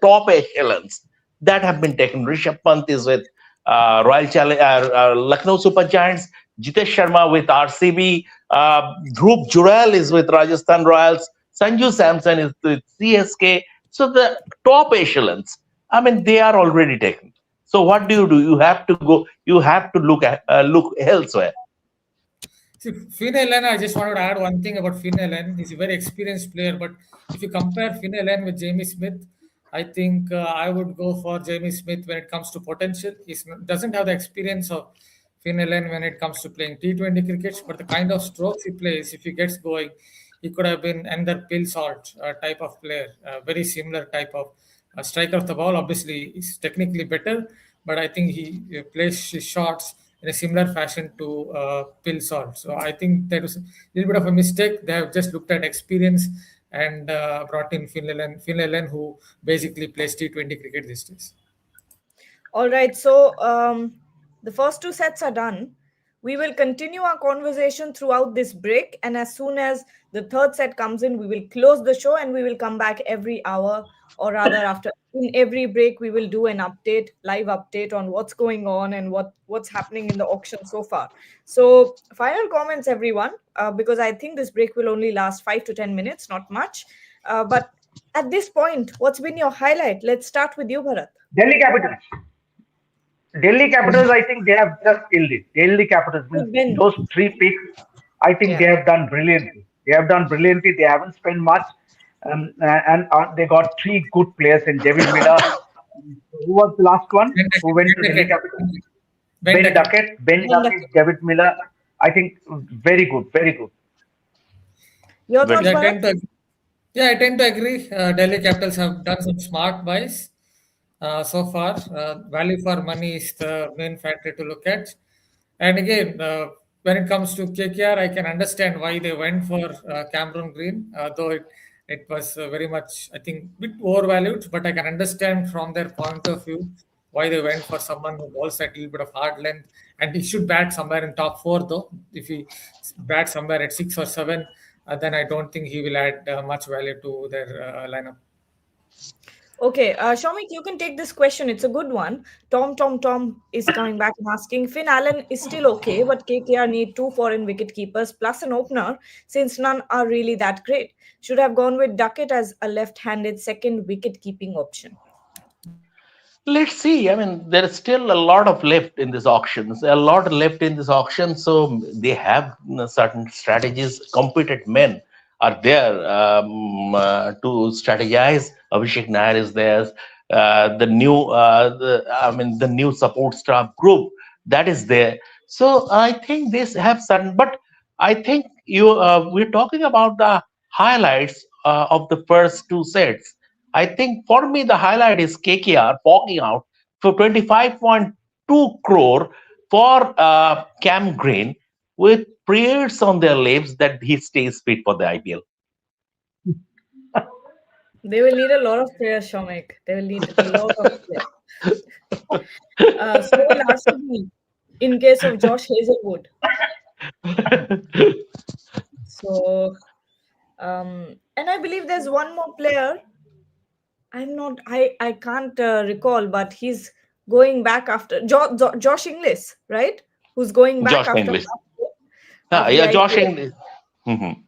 [SPEAKER 2] top echelons that have been taken. Rishabh Pant is with Lucknow Super Giants. Jitesh Sharma with RCB. Dhruv Jurel is with Rajasthan Royals. Sanju Samson is with CSK. So the top echelons, I mean, they are already taken. So what do? You have to go. You have to look elsewhere.
[SPEAKER 3] see, Finn Allen, I just wanted to add one thing about Finn Allen. He's a very experienced player, but if you compare Finn Allen with Jamie Smith, I think I would go for Jamie Smith when it comes to potential. He doesn't have the experience of Finn Allen when it comes to playing T20 cricket, but the kind of strokes he plays, if he gets going, he could have been another pill salt type of player, very similar type of striker of the ball. Obviously, he's technically better, but I think he plays his shots in a similar fashion to Pill Salt. So I think that was a little bit of a mistake. They have just looked at experience and brought in Finn Allen, who basically plays T20 cricket these days.
[SPEAKER 1] All right, so the first two sets are done. We will continue our conversation throughout this break, and as soon as the third set comes in, we will close the show and we will come back every hour, or rather, after in every break, we will do an update, live update on what's going on and what's happening in the auction so far. So, final comments, everyone, because I think this break will only last 5 to 10 minutes, not much. But at this point, what's been your highlight? Let's start with you, Bharat.
[SPEAKER 4] Delhi Capitals. Delhi Capitals, I think they have just killed it. Delhi Capitals means
[SPEAKER 1] Good win.
[SPEAKER 4] those three picks. I think they
[SPEAKER 1] Yeah.
[SPEAKER 4] have done brilliantly. They have done brilliantly. They haven't spent much, and they got three good players in David Miller. Who was the last one
[SPEAKER 3] Ben
[SPEAKER 4] who
[SPEAKER 3] Duckett,
[SPEAKER 4] went to
[SPEAKER 3] Ben
[SPEAKER 4] Delhi
[SPEAKER 3] Duckett,
[SPEAKER 4] Capitals?
[SPEAKER 3] Ben Duckett.
[SPEAKER 4] Ben
[SPEAKER 1] And
[SPEAKER 4] Duckett, David Miller. I think very good, very good.
[SPEAKER 1] your
[SPEAKER 2] Very
[SPEAKER 1] thoughts,
[SPEAKER 3] Yeah, I
[SPEAKER 2] good.
[SPEAKER 1] Bharat?
[SPEAKER 3] tend to, yeah, I tend to agree. Delhi Capitals have done some smart buys so far. Value for money is the main factor to look at. And again, when it comes to KKR, I can understand why they went for Cameron Green, though it was very much, I think, bit overvalued. But I can understand from their point of view why they went for someone who bowls at a little bit of hard length, and he should bat somewhere in top four. Though if he bat somewhere at 6 or 7, then I don't think he will add much value to their lineup.
[SPEAKER 1] Okay, Shomik, you can take this question. It's a good one. Tom is coming back and asking, Finn Allen is still okay, but KKR need two foreign wicket keepers plus an opener since none are really that great. Should have gone with Duckett as a left-handed second wicket keeping option.
[SPEAKER 2] Let's see. I mean, there is still a lot of left in this auctions, a lot left in this auction. So they have certain strategies. Competent men are there to strategize. Abhishek Nair is there. The new support staff group that is there. So I think this have certain. But I think we're talking about the highlights of the first two sets. I think for me, the highlight is KKR forking out for 25.2 crore for Cam Green with prayers on their lips that he stays fit for the IPL.
[SPEAKER 1] They will need a lot of players, Shomik. They will need a lot of players. So will RCB in case of Josh Hazelwood. So, and I believe there's one more player. I can't recall, but he's going back after Josh Inglis, right? Who's going back
[SPEAKER 2] Josh
[SPEAKER 1] after
[SPEAKER 2] English.
[SPEAKER 1] of the
[SPEAKER 2] Yeah, Josh
[SPEAKER 1] IPL.
[SPEAKER 2] English. Mhm.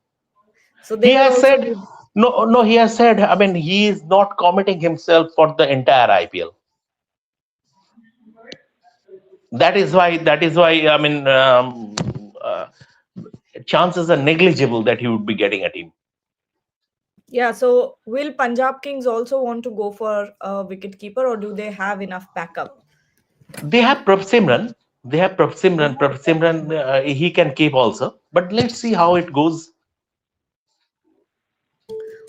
[SPEAKER 1] So
[SPEAKER 2] He
[SPEAKER 1] they will
[SPEAKER 2] has
[SPEAKER 1] also
[SPEAKER 2] said, no, he has said, I mean, he is not committing himself for the entire IPL. That is why, I mean, uh, chances are negligible that he would be getting a team.
[SPEAKER 1] yeah. So will Punjab Kings also want to go for a wicket keeper, or do they have enough backup?
[SPEAKER 2] They have Prabh Simran. They have Prabh Simran. Prabh Simran, he can keep also. But let's see how it goes.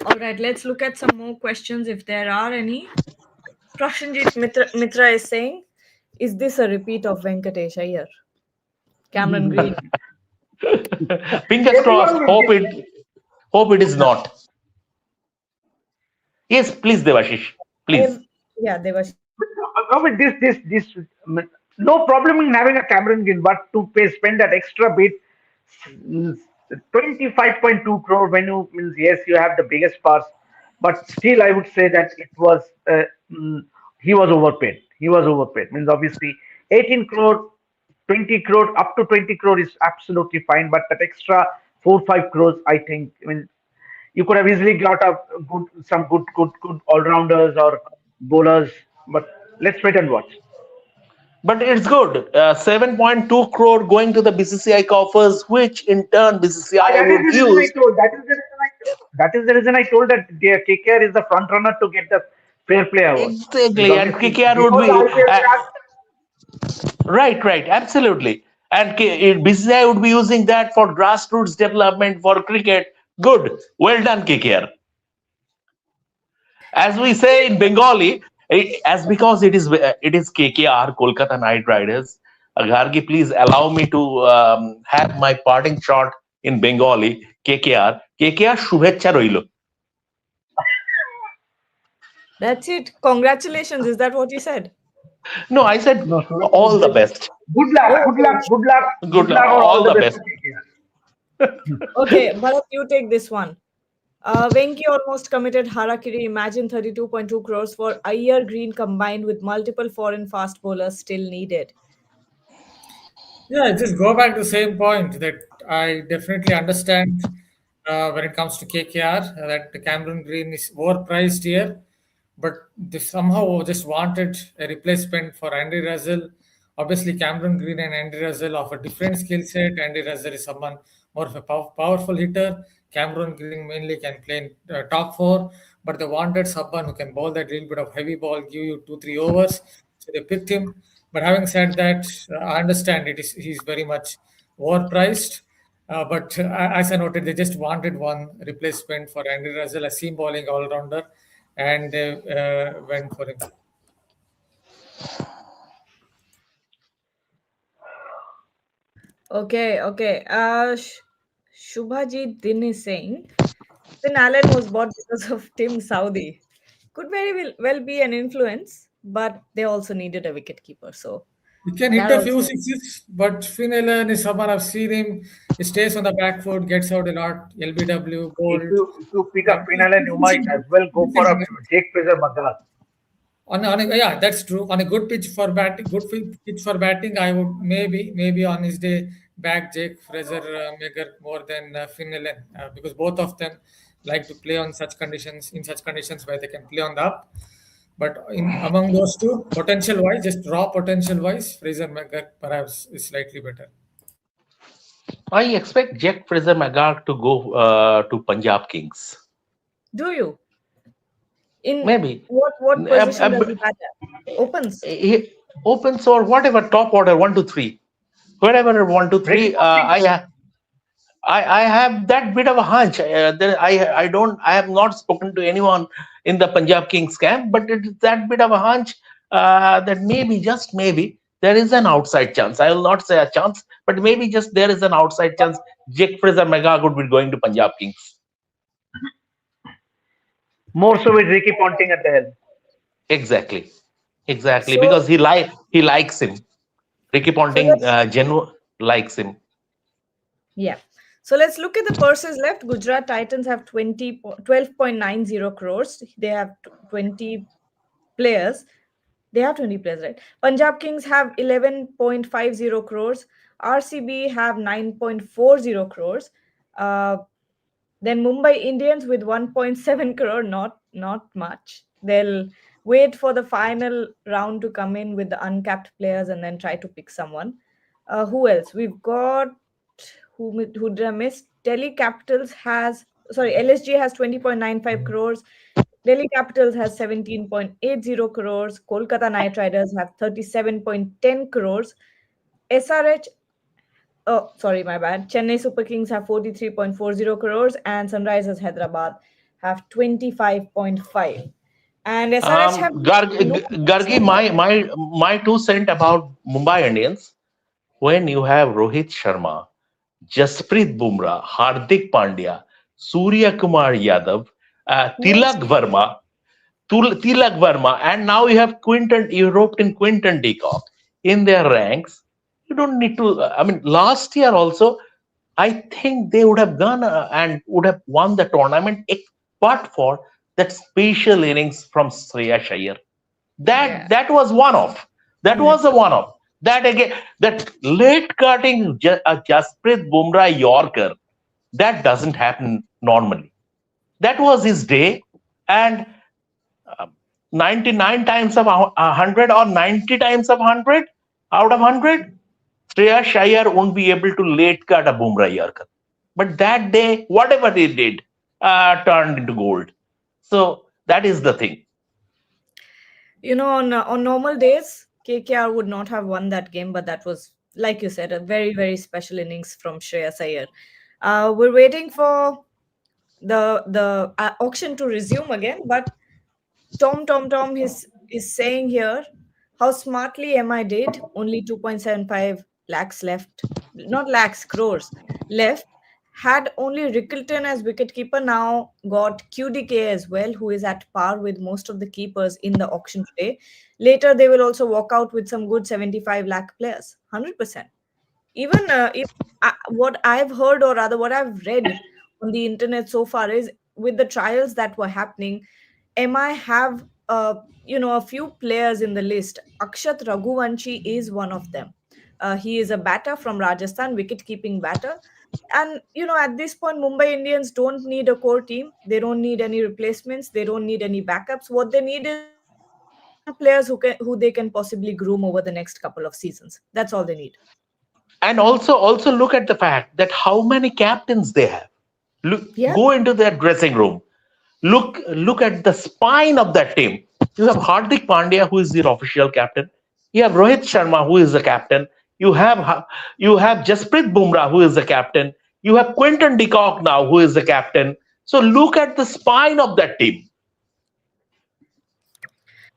[SPEAKER 1] All right, let's look at some more questions if there are any. Prashanjit Mitra is saying, is this a repeat of Venkatesh Iyer? Cameron Green.
[SPEAKER 2] Fingers crossed.
[SPEAKER 4] Everyone will get.
[SPEAKER 2] Hope it is not. Yes, please, Devashish. Please.
[SPEAKER 1] Yeah, they were.
[SPEAKER 4] I mean, no problem in having a Cameron Green, but to spend that extra bit, 25.2 crore when you means yes, you have the biggest pass, but still, I would say that it was mm, he was overpaid. He was overpaid. Means obviously 18 crore, 20 crore, up to 20 crore is absolutely fine, but that extra 4 5 crores, I think, I mean, you could have easily got some good all rounders or bowlers, but let's wait and watch.
[SPEAKER 2] But it's good. 7.2 crore going to the BCCI coffers, which in turn BCCI
[SPEAKER 4] That is
[SPEAKER 2] would
[SPEAKER 4] the reason I
[SPEAKER 2] use.
[SPEAKER 4] told. That is the reason I told that the KKR is the front runner to get the fair play award. Because
[SPEAKER 2] Exactly. And
[SPEAKER 4] obviously
[SPEAKER 2] KKR would
[SPEAKER 4] before the
[SPEAKER 2] be.
[SPEAKER 4] IPL start,
[SPEAKER 2] Right, absolutely. And BCCI would be using that for grassroots development for cricket. Good. Well done, KKR. As we say in Bengali, as because it is KKR, Kolkata Knight Riders. Gargi, please allow me to have my parting shot in Bengali. KKR শুভেচ্ছা রইল.
[SPEAKER 1] That's it. Congratulations. Is that what you said?
[SPEAKER 2] No, I said
[SPEAKER 4] no, so
[SPEAKER 2] all the best.
[SPEAKER 4] good luck,
[SPEAKER 1] Oh,
[SPEAKER 4] good luck, good luck,
[SPEAKER 2] Good
[SPEAKER 4] good
[SPEAKER 2] luck,
[SPEAKER 4] luck, or all
[SPEAKER 2] all
[SPEAKER 4] the
[SPEAKER 2] the
[SPEAKER 4] best
[SPEAKER 2] best.
[SPEAKER 4] to KKR.
[SPEAKER 1] okay. Bharat, you take this one. Venki almost committed Harakiri. Imagine 32.2 crores for Iyer Green combined with multiple foreign fast bowlers still needed.
[SPEAKER 3] Yeah, I just go back to the same point that I definitely understand when it comes to KKR that the Cameron Green is overpriced here, but they somehow just wanted a replacement for Andy Russell. Obviously, Cameron Green and Andy Russell of a different skill set. Andy Russell is someone more of a powerful hitter. Cameron Green mainly can play in top four, but they wanted someone who can bowl that little bit of heavy ball, give you 2 3 overs. So they picked him. But having said that, I understand he's very much overpriced. But as I noted, they just wanted one replacement for Andy Russell, a seam bowling all rounder, and they went for him.
[SPEAKER 1] Okay, okay. Shubhajit Din is saying Finn Allen was bought because of Tim Saudi. Could very well be an influence, but they also needed a wicketkeeper. So
[SPEAKER 3] He can hit
[SPEAKER 1] that
[SPEAKER 3] a few
[SPEAKER 1] also.
[SPEAKER 3] sixes, but Finn Allen is someone I've seen him. He stays on the back foot, gets out a lot. LBW, bold.
[SPEAKER 4] If you pick
[SPEAKER 3] But
[SPEAKER 4] up Finale, you might as well go for a Jake Fraser Magal.
[SPEAKER 3] yeah, that's true. On a good pitch for batting, pitch for batting, I would maybe on his day back Jake Fraser Mager more than Finn Allen because both of them like to play on such conditions in such conditions where they can play on the up. But in among those two, potential wise, just raw potential wise, Fraser Mager perhaps is slightly better.
[SPEAKER 2] I expect Jack Fraser Magog to go to Punjab Kings.
[SPEAKER 1] Do you? In
[SPEAKER 2] Maybe.
[SPEAKER 1] what position does he bat at? Opens.
[SPEAKER 2] He opens or whatever, top order, 1 to 3. Wherever 1 to 3,
[SPEAKER 4] Ricky Ponting,
[SPEAKER 2] I have that bit of a hunch. I have not spoken to anyone in the Punjab Kings camp, but it's that bit of a hunch that maybe, just maybe, there is an outside chance. I will not say a chance, but maybe just there is an outside chance Jake Fraser Magog would be going to Punjab Kings.
[SPEAKER 4] more so with Ricky Ponting at the helm.
[SPEAKER 2] Exactly, exactly,
[SPEAKER 1] So
[SPEAKER 2] because he likes him. Ricky
[SPEAKER 1] so
[SPEAKER 2] Ponting,
[SPEAKER 1] let's
[SPEAKER 2] likes him.
[SPEAKER 1] yeah. So let's look at the purses left. Gujarat Titans have 12.90 crores. They have 20 players. They have 20 players, right? Punjab Kings have 11.50 crores. RCB have 9.40 crores. Uh, then Mumbai Indians with 1.7 crore, not much. They'll wait for the final round to come in with the uncapped players and then try to pick someone. Who else? We've got who did I miss? Delhi Capitals has sorry LSG has 20.95 crores. Delhi Capitals has 17.80 crores. Kolkata Knight Riders have 37.10 crores. SRH, oh, sorry, my bad. Chennai Super Kings have 43.40 crores and Sunrisers Hyderabad have 25.5. And SRH have no
[SPEAKER 2] Gargi,
[SPEAKER 1] so
[SPEAKER 2] my 2 cent about Mumbai Indians. When you have Rohit Sharma, Jasprit Bumrah, Hardik Pandya, Surya Kumar Yadav,
[SPEAKER 1] who else?
[SPEAKER 2] Tilak Verma, Tilak Verma, and now you have Quinton, you roped in Quinton de Kock in their ranks. You don't need to. I mean, last year also, I think they would have gone and would have won the tournament, but for that special innings from Shreya Iyer.
[SPEAKER 1] Yeah.
[SPEAKER 2] That was one off. That was a
[SPEAKER 1] 100%.
[SPEAKER 2] one off. That again, that late cutting Jasprit Bumrah Yorker, that doesn't happen normally. That was his day, and 99 times of 100 or 90 times of 100 out of 100, Shreya Iyer won't be able to late cut a Bumrah Yorker. But that day, whatever he did, turned into gold. So that is the thing.
[SPEAKER 1] On normal days, KKR would not have won that game, but that was, like you said, a very, very special innings from Shreyas Iyer. We're waiting for the auction to resume again, but Tom is saying here how smartly MI did. Only 2.75 lakhs left, not lakhs, crores left. Had only Rickleton as wicketkeeper, now got QDK as well, who is at par with most of the keepers in the auction today. Later, they will also walk out with some good 75 lakh players, 100%. Even if what I've heard, or rather what I've read on the internet so far, is with the trials that were happening, MI have a few players in the list. Akshat Raghuvanshi is one of them. He is a batter from Rajasthan, wicket keeping batter. And at this point, Mumbai Indians don't need a core team. They don't need any replacements. They don't need any backups. What they need is young players who they can possibly groom over the next couple of seasons. That's all they need.
[SPEAKER 2] And also look at the fact that how many captains they have. Look,
[SPEAKER 1] Yeah.
[SPEAKER 2] go into their dressing room. Look at the spine of that team. You have Hardik Pandya, who is their official captain. You have Rohit Sharma, who is the captain. You have Jasprit Bumrah, who is the captain. You have Quinton de Kock now, who is the captain. So look at the spine of that team.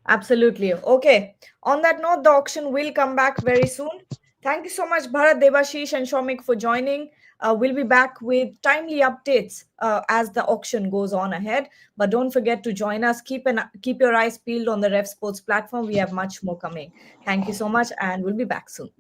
[SPEAKER 1] Absolutely. Okay. On that note, the auction will come back very soon. Thank you so much, Bharat, Devashish, and Shomik for joining. We'll be back with timely updates as the auction goes on ahead. But don't forget to join us. Keep your eyes peeled on the Rev Sports platform. We have much more coming. Thank you so much, and we'll be back soon.